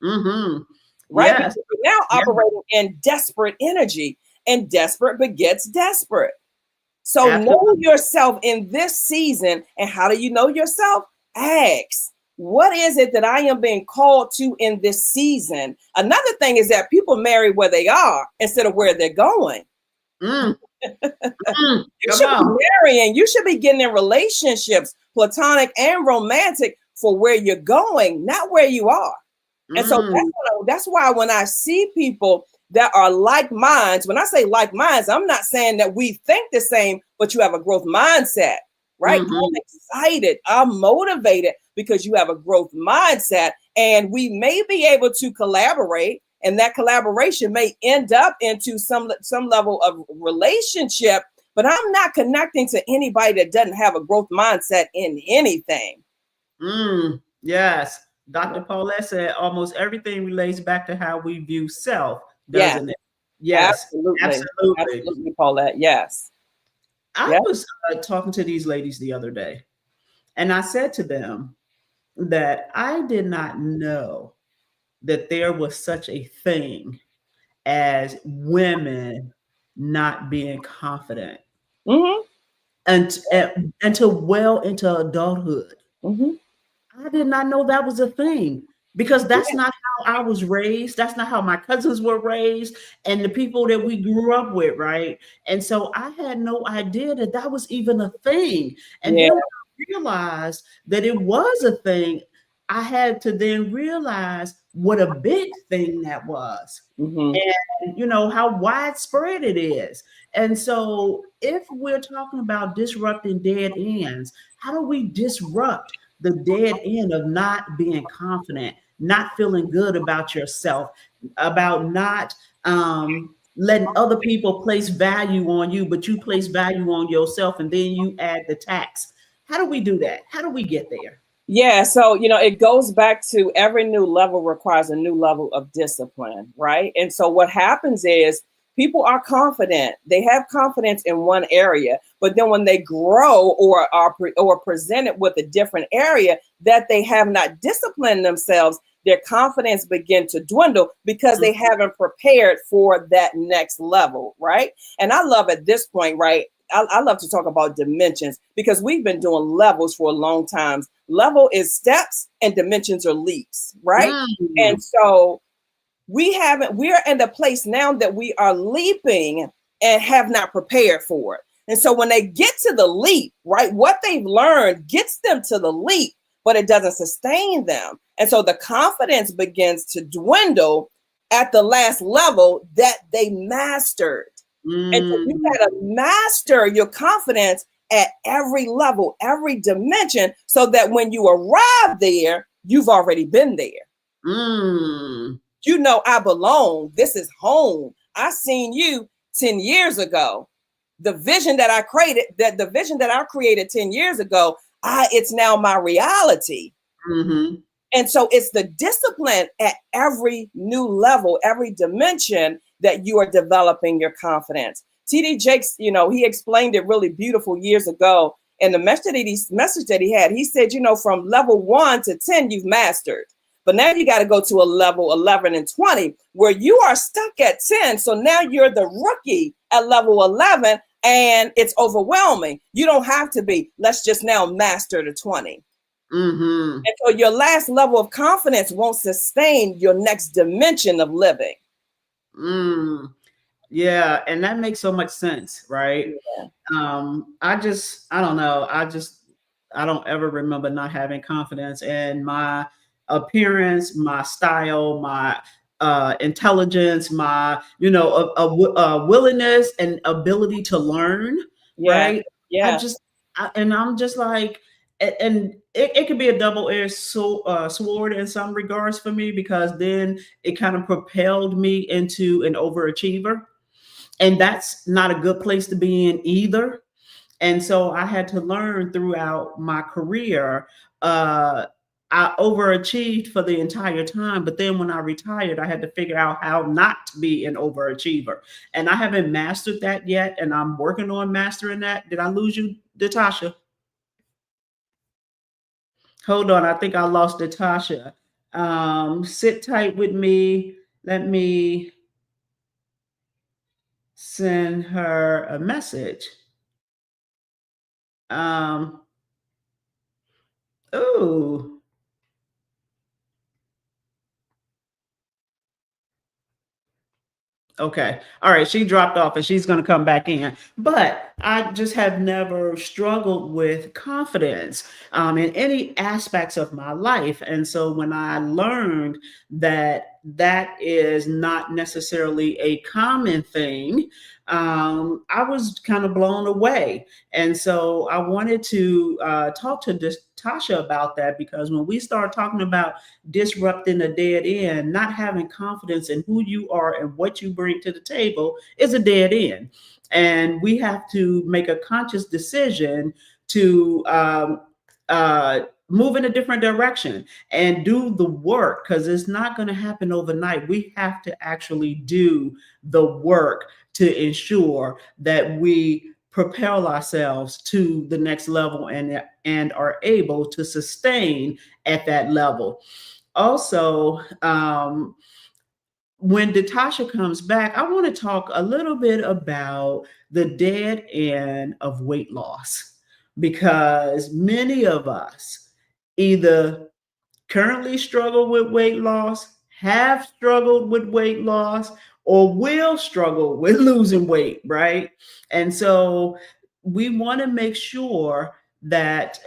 [SPEAKER 1] mm-hmm.
[SPEAKER 2] right?
[SPEAKER 1] Yes.
[SPEAKER 2] Because we're now
[SPEAKER 1] Yeah,
[SPEAKER 2] operating in desperate energy, and desperate begets desperate. So know
[SPEAKER 1] absolutely.
[SPEAKER 2] yourself in this season. And how do you know yourself? Ask, what is it that I am being called to in this season? Another thing is that people marry where they are instead of where they're going.
[SPEAKER 1] Mm, mm,
[SPEAKER 2] You
[SPEAKER 1] come
[SPEAKER 2] should be
[SPEAKER 1] on.
[SPEAKER 2] marrying, you should be getting in relationships, platonic and romantic, for where you're going, not where you are. And so
[SPEAKER 1] Mm,
[SPEAKER 2] that's why when I see people that are like minds, when I say like minds, I'm not saying that we think the same, but you have a growth mindset, right? I'm
[SPEAKER 1] mm-hmm.
[SPEAKER 2] excited, I'm motivated because you have a growth mindset, and we may be able to collaborate, and that collaboration may end up into some level of relationship. But I'm not connecting to anybody that doesn't have a growth mindset in anything.
[SPEAKER 1] Yes. Dr. Paulette said almost everything relates back to how we view self,
[SPEAKER 2] Yeah,
[SPEAKER 1] doesn't it? Yes,
[SPEAKER 2] absolutely.
[SPEAKER 1] absolutely.
[SPEAKER 2] Absolutely, Paulette. Yes.
[SPEAKER 1] I
[SPEAKER 2] Yeah.
[SPEAKER 1] was talking to these ladies the other day, and I said to them that I did not know that there was such a thing as women not being confident
[SPEAKER 2] Mm-hmm.
[SPEAKER 1] until well into adulthood.
[SPEAKER 2] Mm-hmm.
[SPEAKER 1] I did not know that was a thing because that's
[SPEAKER 2] Yeah.
[SPEAKER 1] not how I was raised. That's not how my cousins were raised and the people that we grew up with, right? And so I had no idea that that was even a thing. And
[SPEAKER 2] Yeah.
[SPEAKER 1] then when I realized that it was a thing, I had to then realize what a big thing that was
[SPEAKER 2] Mm-hmm.
[SPEAKER 1] and how widespread it is. And so if we're talking about disrupting dead ends, how do we disrupt the dead end of not being confident, not feeling good about yourself, about not letting other people place value on you, but you place value on yourself and then you add the tax? How do we do that? How do we get there?
[SPEAKER 2] Yeah, so it goes back to every new level requires a new level of discipline, right? And so what happens is people are confident. They have confidence in one area, but then when they grow or are or presented with a different area that they have not disciplined themselves, their confidence begin to dwindle because they haven't prepared for that next level, right? And I love at this point, right? I love to talk about dimensions because we've been doing levels for a long time. Level is steps and dimensions are leaps, right?
[SPEAKER 1] Mm,
[SPEAKER 2] And so we're in the place now that we are leaping and have not prepared for it. And so when they get to the leap, right, what they've learned gets them to the leap, but it doesn't sustain them. And so the confidence begins to dwindle at the last level that they mastered. And so you
[SPEAKER 1] Mm,
[SPEAKER 2] got to master your confidence at every level, every dimension, so that when you arrive there, you've already been there.
[SPEAKER 1] mm,
[SPEAKER 2] You know, I belong. This is home. I seen you 10 years ago. The vision that I created, that the vision that I created 10 years ago, it's now my reality.
[SPEAKER 1] mm-hmm.
[SPEAKER 2] And so it's the discipline at every new level, every dimension that you are developing your confidence. TD Jakes, you know, he explained it really beautiful years ago. And the message that he had, he said, you know, from level 1 to 10, you've mastered. But now you got to go to a level 11 and 20 where you are stuck at 10. So now you're the rookie at level 11 and it's overwhelming. You don't have to be. Let's just now master the 20.
[SPEAKER 1] Mm-hmm.
[SPEAKER 2] And so your last level of confidence won't sustain your next dimension of living.
[SPEAKER 1] Mm. Yeah, and that makes so much sense, right?
[SPEAKER 2] Yeah.
[SPEAKER 1] I don't know. I don't ever remember not having confidence in my appearance, my style, my intelligence, my, willingness and ability to learn,
[SPEAKER 2] Yeah.
[SPEAKER 1] right? I
[SPEAKER 2] Yeah.
[SPEAKER 1] just, and I'm just like, and it could be a double-edged sword in some regards for me, because then it kind of propelled me into an overachiever, and that's not a good place to be in either. And so I had to learn throughout my career. I overachieved for the entire time, but then when I retired, I had to figure out how not to be an overachiever. And I haven't mastered that yet, and I'm working on mastering that. Did I lose you, Natasha? Hold on, I think I lost Natasha. Sit tight with me. Let me send her a message. Um, oh, okay. All right. She dropped off and she's going to come back in. But I just have never struggled with confidence in any aspects of my life. And so when I learned that that is not necessarily a common thing, I was kind of blown away. And so I wanted to talk to Tasha about that, because when we start talking about disrupting a dead end, not having confidence in who you are and what you bring to the table is a dead end. And we have to make a conscious decision to move in a different direction and do the work, because it's not going to happen overnight. We have to actually do the work to ensure that we propel ourselves to the next level and are able to sustain at that level. Also, when Natasha comes back, I want to talk a little bit about the dead end of weight loss, because many of us either currently struggle with weight loss, have struggled with weight loss, or will struggle with losing weight, right? And so we want to make sure that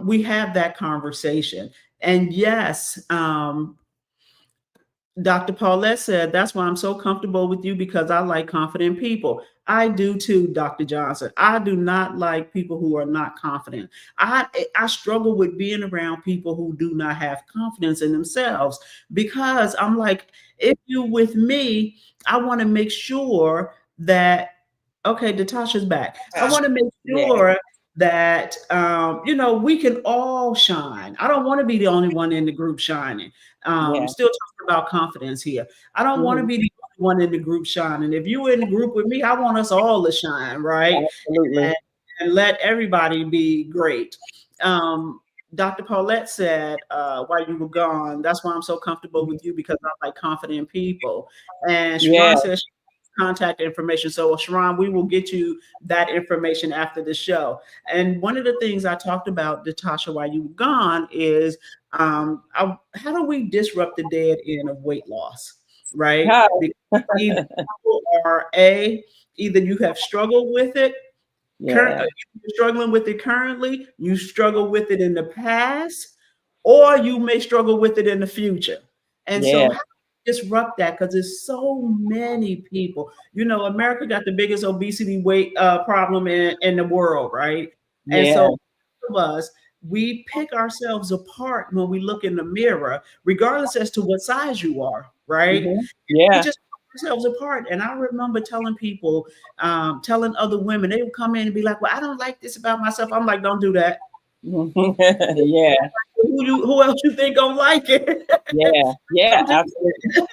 [SPEAKER 1] we have that conversation. And yes, Dr. Paulette said, that's why I'm so comfortable with you, because I like confident people. I do too, Dr. Johnson. I do not like people who are not confident. I struggle with being around people who do not have confidence in themselves, because I'm like, if you with me, I want to make sure that, okay, Natasha's back. I want to make
[SPEAKER 2] Yeah.
[SPEAKER 1] sure that we can all shine. I don't want to be the only one in the group shining.
[SPEAKER 2] Yeah.
[SPEAKER 1] Still talking about confidence here. I don't want to
[SPEAKER 2] Mhm.
[SPEAKER 1] be the only one in the group shining. If you're in the group with me, I want us all to shine, right?
[SPEAKER 2] Absolutely.
[SPEAKER 1] And let everybody be great. Dr. Paulette said, while you were gone, that's why I'm so comfortable with you, because I like confident people. And
[SPEAKER 2] Yeah.
[SPEAKER 1] Sharon says contact information. So Sharon, we will get you that information after the show. And one of the things I talked about, Natasha, while you were gone, is how do we disrupt the dead end of weight loss, right?
[SPEAKER 2] How?
[SPEAKER 1] Because either people are either you have struggled with it,
[SPEAKER 2] Yeah.
[SPEAKER 1] you're struggling with it currently, you struggle with it in the past, or you may struggle with it in the future. And
[SPEAKER 2] Yeah.
[SPEAKER 1] so how do you disrupt that? Because there's so many people. You know, America got the biggest obesity weight problem in the world, right? And
[SPEAKER 2] Yeah.
[SPEAKER 1] so of us, we pick ourselves apart when we look in the mirror, regardless as to what size you are, right?
[SPEAKER 2] Hmm.
[SPEAKER 1] We
[SPEAKER 2] Yeah.
[SPEAKER 1] just pick ourselves apart. And I remember telling people, telling other women, they would come in and be like, "Well, I don't like this about myself." I'm like, "Don't do that.
[SPEAKER 2] Yeah.
[SPEAKER 1] Who else you think gonna like it?"
[SPEAKER 2] Yeah. Yeah.
[SPEAKER 1] Don't do
[SPEAKER 2] Absolutely.
[SPEAKER 1] that.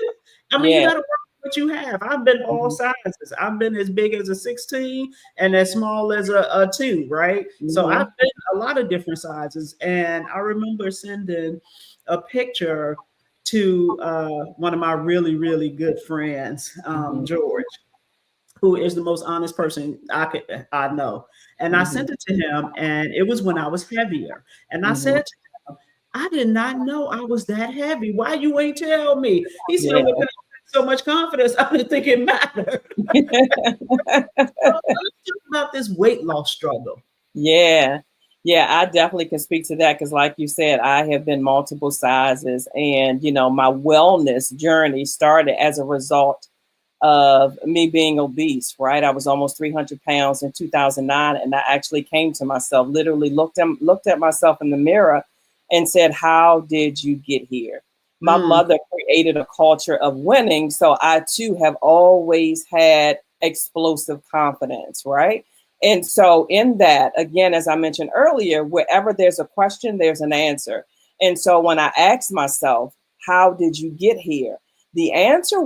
[SPEAKER 1] I mean, you
[SPEAKER 2] Yeah.
[SPEAKER 1] got to work with what you have. I've been all
[SPEAKER 2] Hmm.
[SPEAKER 1] sizes. I've been as big as a 16 and as small as a 2, right? So
[SPEAKER 2] Hmm.
[SPEAKER 1] I've been a lot of different sizes. And I remember sending a picture to one of my really, really good friends,
[SPEAKER 2] Hmm.
[SPEAKER 1] George, who is the most honest person I know. And I
[SPEAKER 2] Hmm.
[SPEAKER 1] sent it to him, and it was when I was heavier. And I
[SPEAKER 2] Hmm.
[SPEAKER 1] said to him, "I did not know I was that heavy. Why you ain't tell me?" He said, "Well,
[SPEAKER 2] Yeah.
[SPEAKER 1] 'cause you had so much confidence, I didn't think it mattered." So let's talk about this weight loss struggle.
[SPEAKER 2] Yeah. Yeah, I definitely can speak to that because, like you said, I have been multiple sizes, and my wellness journey started as a result of me being obese. Right, I was almost 300 pounds in 2009, and I actually came to myself, literally looked at myself in the mirror, and said, "How did you get here?" My
[SPEAKER 1] Mm,
[SPEAKER 2] mother created a culture of winning, so I too have always had explosive confidence. Right. And so, in that, again, as I mentioned earlier, wherever there's a question, there's an answer. And so, when I asked myself, "How did you get here?" The answer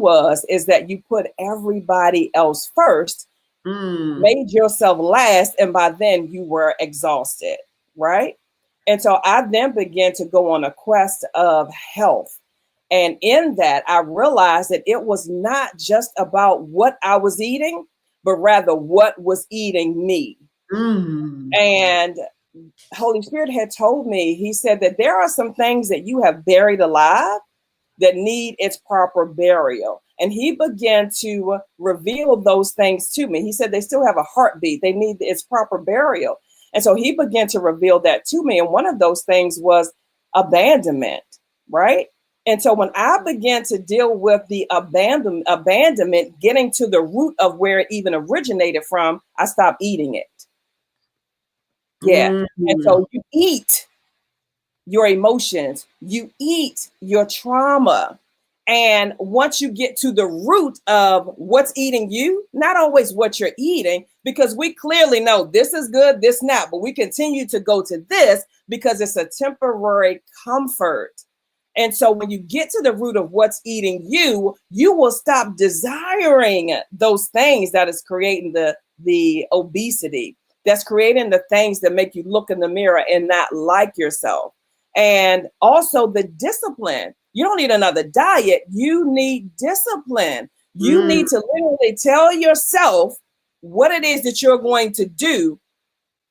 [SPEAKER 2] is that you put everybody else first,
[SPEAKER 1] mm,
[SPEAKER 2] made yourself last, and by then you were exhausted, right? And so I then began to go on a quest of health. And in that, I realized that it was not just about what I was eating, but rather what was eating me.
[SPEAKER 1] mm,
[SPEAKER 2] And Holy Spirit had told me, He said that there are some things that you have buried alive that need its proper burial. And He began to reveal those things to me. He said they still have a heartbeat, they need its proper burial. And so He began to reveal that to me. And one of those things was abandonment, right? And so when I began to deal with the abandonment, getting to the root of where it even originated from, I stopped eating it. Yeah. And
[SPEAKER 1] mm,
[SPEAKER 2] so you eat your emotions, you eat your trauma. And once you get to the root of what's eating you, not always what you're eating, because we clearly know this is good, this not, but we continue to go to this because it's a temporary comfort. And so when you get to the root of what's eating you, you will stop desiring those things that is creating the obesity, that's creating the things that make you look in the mirror and not like yourself. And also the discipline. You don't need another diet. You need discipline. You
[SPEAKER 1] mm,
[SPEAKER 2] need to literally tell yourself what it is that you're going to do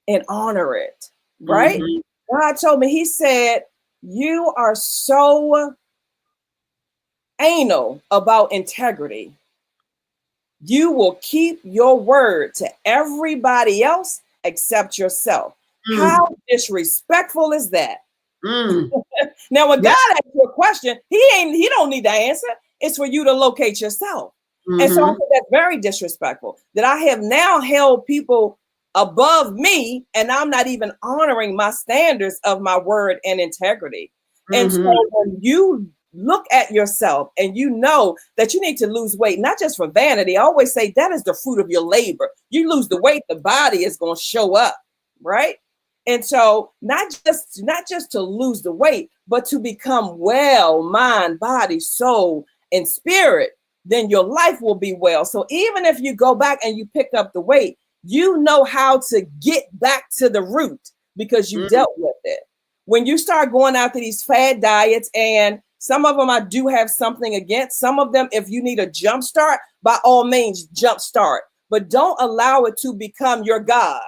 [SPEAKER 2] and honor it. Right?
[SPEAKER 1] mhm,
[SPEAKER 2] God told me, He said, you are so anal about integrity. You will keep your word to everybody else except yourself.
[SPEAKER 1] mm,
[SPEAKER 2] How disrespectful is that?
[SPEAKER 1] mm.
[SPEAKER 2] Now, when
[SPEAKER 1] Yeah.
[SPEAKER 2] God asks you a question, He don't need the answer. It's for you to locate yourself. And so I
[SPEAKER 1] Mhm,
[SPEAKER 2] think that's very disrespectful that I have now held people above me and I'm not even honoring my standards of my word and integrity. And so
[SPEAKER 1] mhm,
[SPEAKER 2] when you look at yourself and you know that you need to lose weight, not just for vanity, I always say that is the fruit of your labor. You lose the weight, the body is going to show up, right? And so not just to lose the weight, but to become well, mind, body, soul, and spirit, then your life will be well. So even if you go back and you pick up the weight, you know how to get back to the root because you
[SPEAKER 1] mm,
[SPEAKER 2] dealt with it. When you start going after these fad diets, and some of them I do have something against, some of them, if you need a jump start, by all means, jump start, but don't allow it to become your God.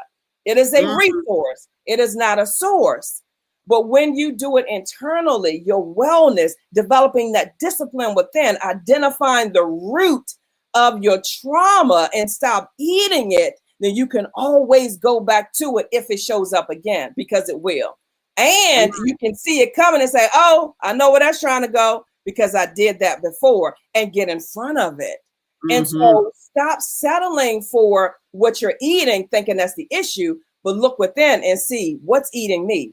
[SPEAKER 2] It is a
[SPEAKER 1] mhm,
[SPEAKER 2] resource, it is not a source. But when you do it internally, your wellness, developing that discipline within, identifying the root of your trauma and stop eating it, then you can always go back to it if it shows up again, because it will. And you can see it coming and say, oh, I know where that's trying to go because I did that before, and get in front of it. And so stop settling for what you're eating, thinking that's the issue, but look within and see what's eating me.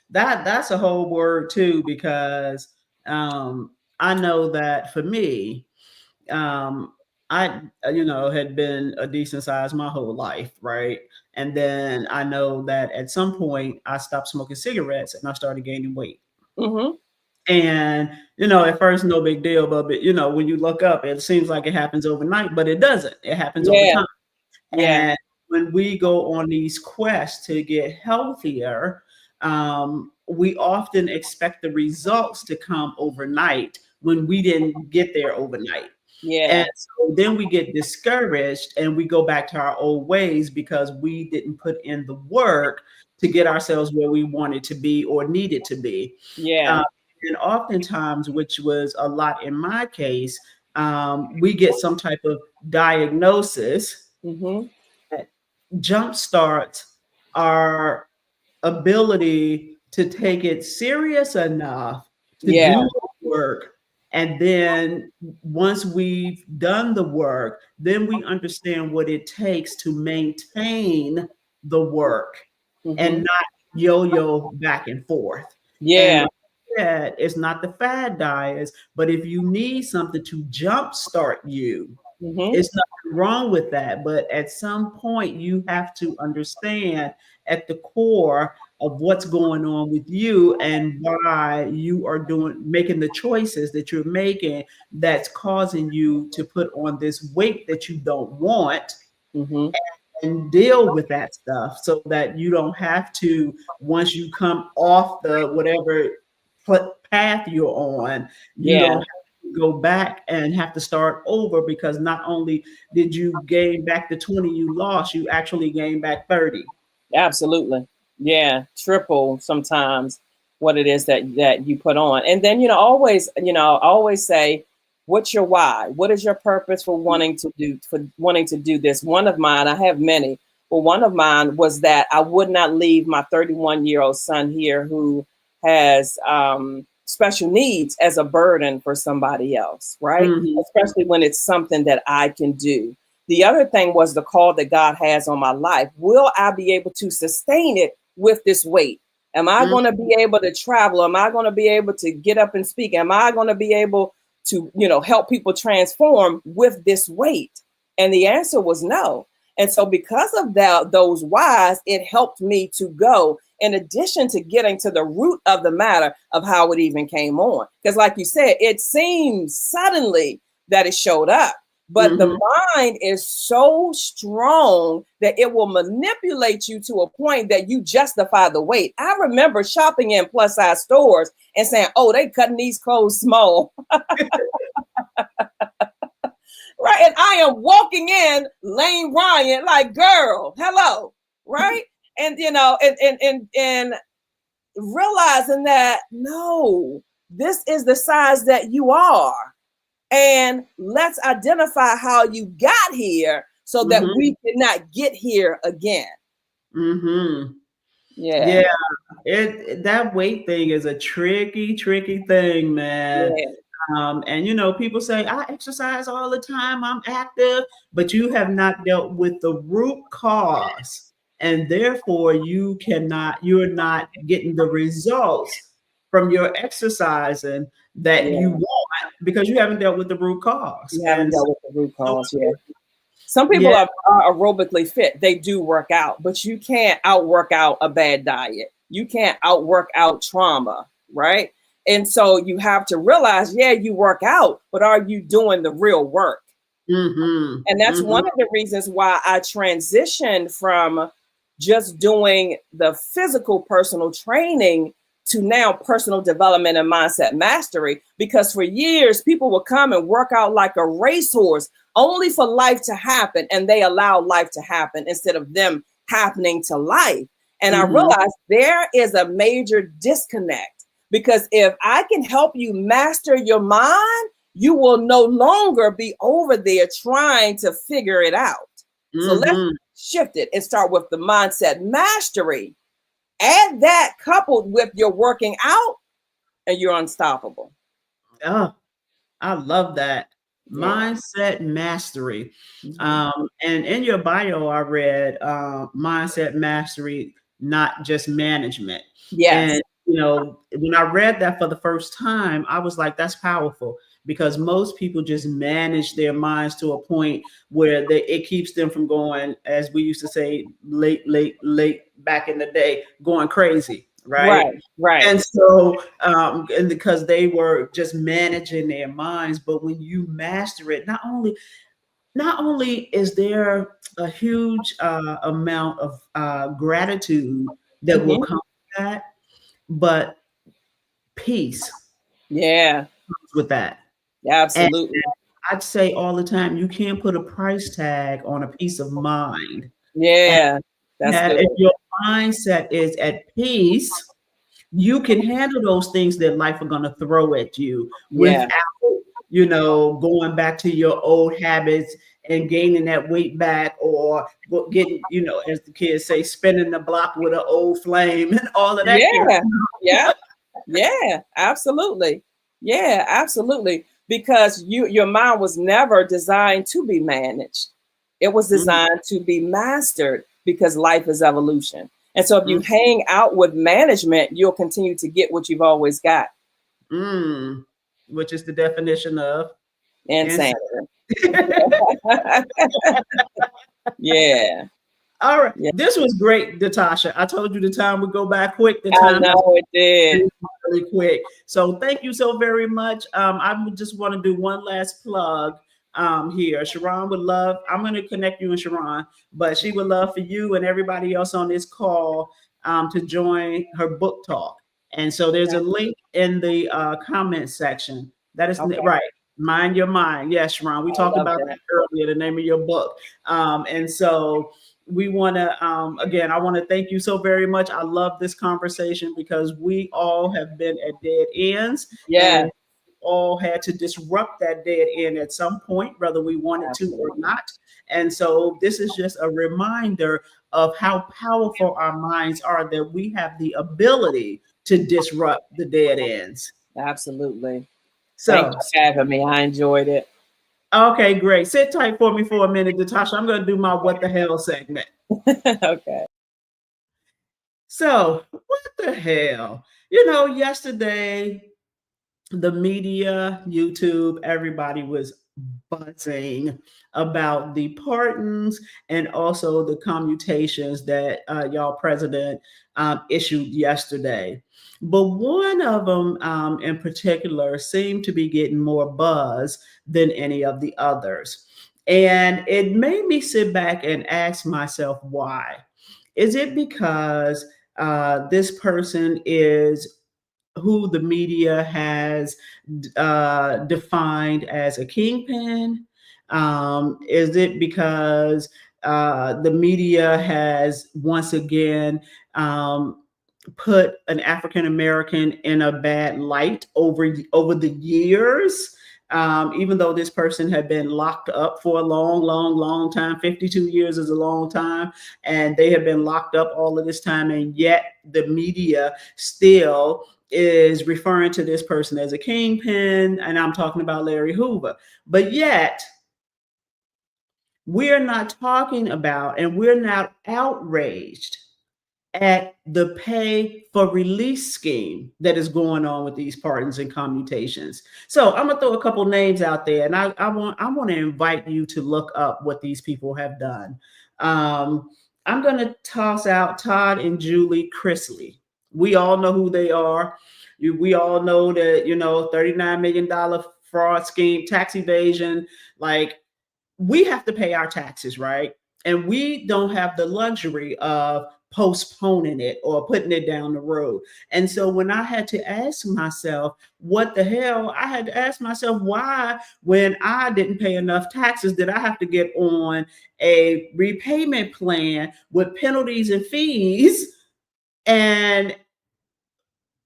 [SPEAKER 1] That's a whole word too, because I know that for me, I had been a decent size my whole life, right? And then I know that at some point I stopped smoking cigarettes and I started gaining weight. And at first no big deal, but when you look up, it seems like it happens overnight, but it doesn't. It happens over time. And when we go on these quests to get healthier, we often expect the results to come overnight when we didn't get there overnight. And so then we get discouraged and we go back to our old ways because we didn't put in the work to get ourselves where we wanted to be or needed to be. And oftentimes, which was a lot in my case, we get some type of diagnosis that jumpstarts our ability to take it serious enough to do the work. And then once we've done the work, then we understand what it takes to maintain the work and not yo-yo back and forth. And that it's not the fad diets, but if you need something to jumpstart you, it's nothing wrong with that. But at some point, you have to understand at the core of what's going on with you and why you are making the choices that you're making that's causing you to put on this weight that you don't want, and deal with that stuff so that you don't have to, once you come off the whatever path you're on, you don't have to go back and have to start over, because not only did you gain back the 20 you lost, you actually gained back 30.
[SPEAKER 2] Absolutely. Yeah, triple sometimes what it is that you put on. And then always say, what's your why? What is your purpose for wanting to do this? One of mine, I have many, but one of mine was that I would not leave my 31-year-old son here who has special needs as a burden for somebody else, right? Especially when it's something that I can do. The other thing was the call that God has on my life. Will I be able to sustain it with this weight? Am I going to be able to travel? Am I going to be able to get up and speak? Am I going to be able to, help people transform with this weight? And the answer was no. And so because of those whys, it helped me to go, in addition to getting to the root of the matter of how it even came on. Because like you said, it seems suddenly that it showed up. But the mind is so strong that it will manipulate you to a point that you justify the weight. I remember shopping in plus size stores and saying, oh, they cutting these clothes small. Right. And I am walking in Lane Bryant like, girl, hello. Right. And, and realizing that, no, this is the size that you are. And let's identify how you got here so that we cannot get here again.
[SPEAKER 1] Yeah. That weight thing is a tricky thing, man. And people say, I exercise all the time, I'm active, but you have not dealt with the root cause. And therefore you're not getting the results from your exercising that you want, because you haven't dealt with the root cause.
[SPEAKER 2] You haven't dealt with the root cause, Some people are aerobically fit. They do work out, but you can't outwork out a bad diet. You can't outwork out trauma, right? And so you have to realize, you work out, but are you doing the real work? And that's one of the reasons why I transitioned from just doing the physical personal training to now personal development and mindset mastery, because for years people would come and work out like a racehorse only for life to happen, and they allow life to happen instead of them happening to life. And I realized there is a major disconnect, because if I can help you master your mind, you will no longer be over there trying to figure it out. So let's shift it and start with the mindset mastery. Add that coupled with your working out, and you're unstoppable.
[SPEAKER 1] Oh, I love that.
[SPEAKER 2] Yeah.
[SPEAKER 1] Mindset mastery.
[SPEAKER 2] Mhm.
[SPEAKER 1] And in your bio, I read mindset mastery, not just management.
[SPEAKER 2] Yes.
[SPEAKER 1] And, when I read that for the first time, I was like, that's powerful because most people just manage their minds to a point where it keeps them from going, as we used to say, late back in the day, going crazy, right?
[SPEAKER 2] Right. Right.
[SPEAKER 1] And so, and because they were just managing their minds, but when you master it, not only is there a huge amount of gratitude that will
[SPEAKER 2] Mhm.
[SPEAKER 1] come with that, but peace
[SPEAKER 2] Yeah.
[SPEAKER 1] comes with that. And
[SPEAKER 2] Absolutely.
[SPEAKER 1] I'd say all the time, you can't put a price tag on a peace of mind. And
[SPEAKER 2] Yeah. That's good.
[SPEAKER 1] if your mindset is at peace, you can handle those things that life are going to throw at you
[SPEAKER 2] Yeah.
[SPEAKER 1] without, going back to your old habits and gaining that weight back or getting, as the kids say, spinning the block with an old flame and all of that.
[SPEAKER 2] Yeah. Yeah. Yeah. Absolutely. Yeah. Absolutely. Because your mind was never designed to be managed. It was
[SPEAKER 1] Mm,
[SPEAKER 2] designed to be mastered because life is evolution. And so if you
[SPEAKER 1] mm,
[SPEAKER 2] hang out with management, you'll continue to get what you've always got.
[SPEAKER 1] mm, which is the definition of insanity.
[SPEAKER 2] Insanity. Yeah.
[SPEAKER 1] All right.
[SPEAKER 2] Yeah.
[SPEAKER 1] This was great, Natasha. I told you the time would go by quick. The
[SPEAKER 2] I
[SPEAKER 1] time has
[SPEAKER 2] know it did.
[SPEAKER 1] really quick. So thank you so very much. I would just want to do one last plug here. Sharon would love, I'm going to connect you and Sharon, but she would love for you and everybody else on this call to join her book talk. And so there's a link in the comment section. That is
[SPEAKER 2] Okay.
[SPEAKER 1] right. Mind Your Mind. Yes, Sharon. We
[SPEAKER 2] I
[SPEAKER 1] talked
[SPEAKER 2] love
[SPEAKER 1] about
[SPEAKER 2] that.
[SPEAKER 1] that earlier, the name of your book. And so we want to again, I want to thank you so very much. I love this conversation because we all have been at dead ends
[SPEAKER 2] Yeah.
[SPEAKER 1] and all had to disrupt that dead end at some point, whether we wanted to or
[SPEAKER 2] Absolutely.
[SPEAKER 1] not. And so this is just a reminder of how powerful our minds are, that we have the ability to disrupt the dead ends.
[SPEAKER 2] Absolutely. Thank
[SPEAKER 1] So
[SPEAKER 2] you for having me. I enjoyed it.
[SPEAKER 1] okay, great. Sit tight for me for a minute, Natasha. I'm going to do my what the hell segment.
[SPEAKER 2] Okay.
[SPEAKER 1] So, what the hell? Yesterday, the media, YouTube, everybody was buzzing about the pardons and also the commutations that y'all president issued yesterday. But one of them in particular seemed to be getting more buzz than any of the others. And it made me sit back and ask myself why. Is it because this person is who the media has defined as a kingpin? Is it because the media has once again put an African American in a bad light over the years? Even though this person had been locked up for a long, long, long time, 52 years is a long time, and they have been locked up all of this time, and yet the media still is referring to this person as a kingpin, and I'm talking about Larry Hoover. But yet, we're not talking about and we're not outraged at the pay for release scheme that is going on with these pardons and commutations. So I'm gonna throw a couple names out there, and I want to invite you to look up what these people have done. I'm gonna toss out Todd and Julie Chrisley. We all know who they are. We all know that $39 million fraud scheme, tax evasion. Like, we have to pay our taxes, right? And we don't have the luxury of postponing it or putting it down the road. And so when I had to ask myself, what the hell, I had to ask myself why, when I didn't pay enough taxes, did I have to get on a repayment plan with penalties and fees? And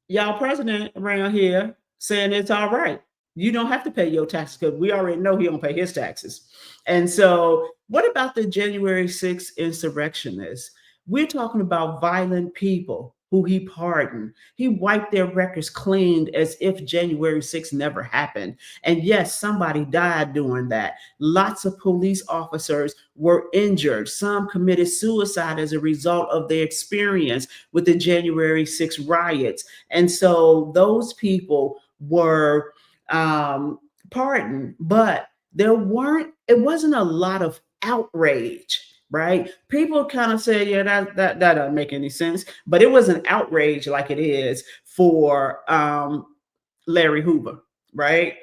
[SPEAKER 1] y'all president around here saying it's all right. You don't have to pay your taxes because we already know he don't pay his taxes. And so what about the January 6th insurrectionists? We're talking about violent people who he pardoned. He wiped their records clean as if January 6th never happened. And yes, somebody died doing that. Lots of police officers were injured. Some committed suicide as a result of their experience with the January 6th riots. And so those people were pardoned, but it wasn't a lot of outrage, right? People kind of said, yeah, that doesn't make any sense, but it was an outrage like it is for Larry Hoover, right?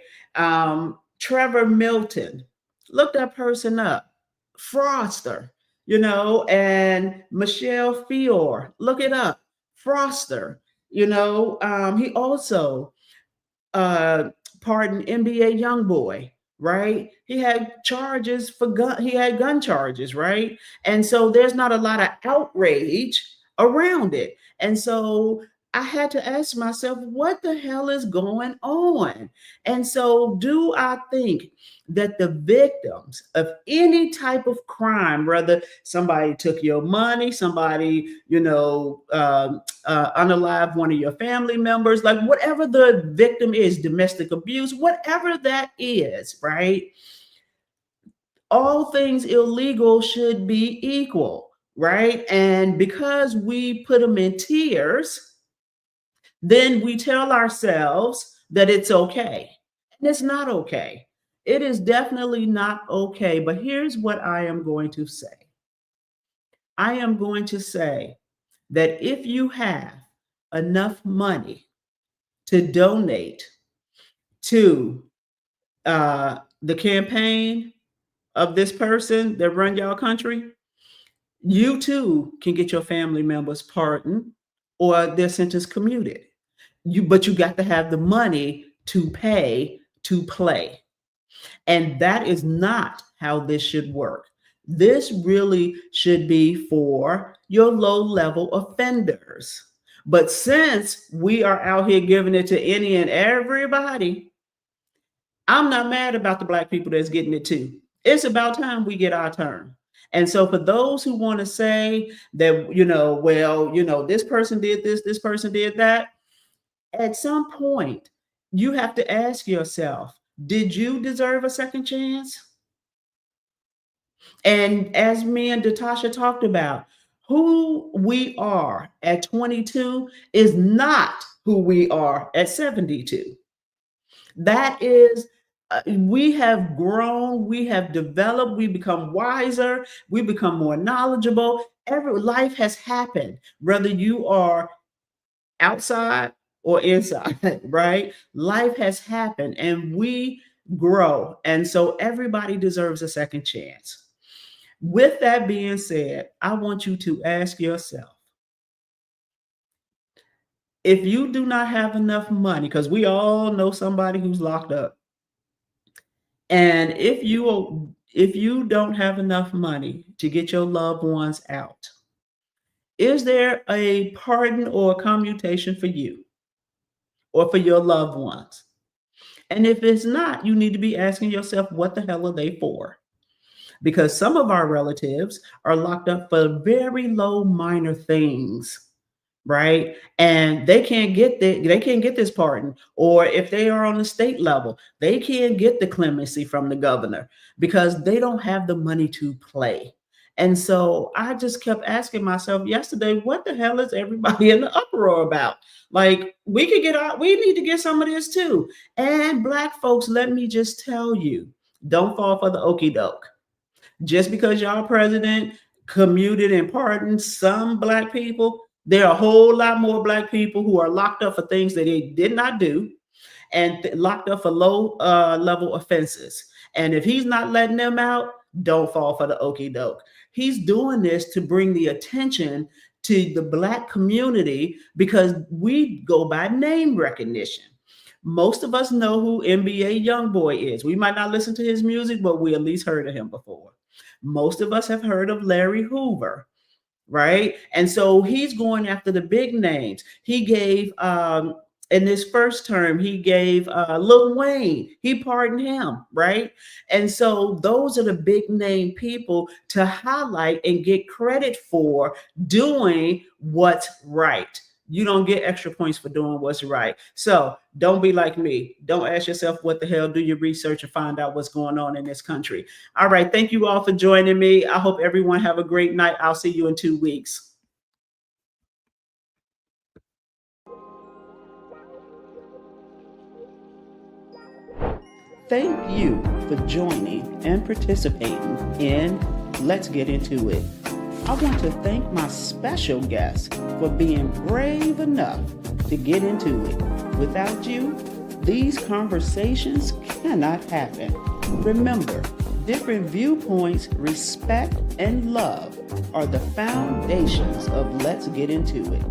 [SPEAKER 1] Trevor Milton, look that person up. Froster, and Michelle Fior, look it up. Froster, he also pardoned NBA YoungBoy, right? He had charges for gun. He had gun charges, right? And so there's not a lot of outrage around it. And so I had to ask myself, what the hell is going on? And so, do I think that the victims of any type of crime, whether somebody took your money, somebody, unalive one of your family members, like whatever the victim is, domestic abuse, whatever that is, right? All things illegal should be equal, right? And because we put them in tiers, then we tell ourselves that it's okay. And it's not okay. It is definitely not okay. But here's what I am going to say. I am going to say that if you have enough money to donate to the campaign of this person that run your country, you too can get your family members pardoned or their sentence commuted. But you got to have the money to pay to play. And that is not how this should work. This really should be for your low level offenders. But since we are out here giving it to any and everybody, I'm not mad about the Black people that's getting it too. It's about time we get our turn. And so for those who want to say that, this person did this person did that, at some point, you have to ask yourself, did you deserve a second chance? And as me and Datasha talked about, who we are at 22 is not who we are at 72. That is, we have grown, we have developed, we become wiser, we become more knowledgeable. Every life has happened, whether you are outside or inside, right? Life has happened and we grow. And so everybody deserves a second chance. With that being said, I want you to ask yourself, if you do not have enough money, because we all know somebody who's locked up, and if you don't have enough money to get your loved ones out, is there a pardon or a commutation for you or for your loved ones? And if it's not, you need to be asking yourself, what the hell are they for? Because some of our relatives are locked up for very low minor things, right? And they can't get this pardon. Or if they are on the state level, they can't get the clemency from the governor because they don't have the money to play. And so I just kept asking myself yesterday, what the hell is everybody in the uproar about? Like, we need to get some of this too. And Black folks, let me just tell you, don't fall for the okie doke. Just because y'all president commuted and pardoned some Black people, there are a whole lot more Black people who are locked up for things that they did not do and locked up for low level offenses. And if he's not letting them out, don't fall for the okie doke. He's doing this to bring the attention to the Black community because we go by name recognition. Most of us know who NBA YoungBoy is. We might not listen to his music, but we at least heard of him before. Most of us have heard of Larry Hoover, right? And so he's going after the big names. He gave in his first term, he gave Lil Wayne, he pardoned him, right? And so those are the big name people to highlight and get credit for doing what's right. you don't get extra points for doing what's right. So don't be like me. Don't ask yourself what the hell. Do your research and find out what's going on in this country. All right. Thank you all for joining me. I hope everyone have a great night. I'll see you in 2 weeks. Thank you for joining and participating in Let's Get Into It. I want to thank my special guest for being brave enough to get into it. Without you, these conversations cannot happen. Remember, different viewpoints, respect, and love are the foundations of Let's Get Into It.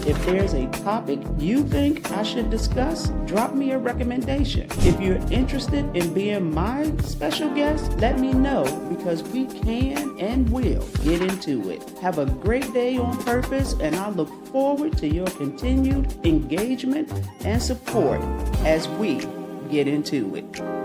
[SPEAKER 1] If there's a topic you think I should discuss, drop me a recommendation. If you're interested in being my special guest, let me know, because we can and will get into it. Have a great day on purpose, and I look forward to your continued engagement and support as we get into it.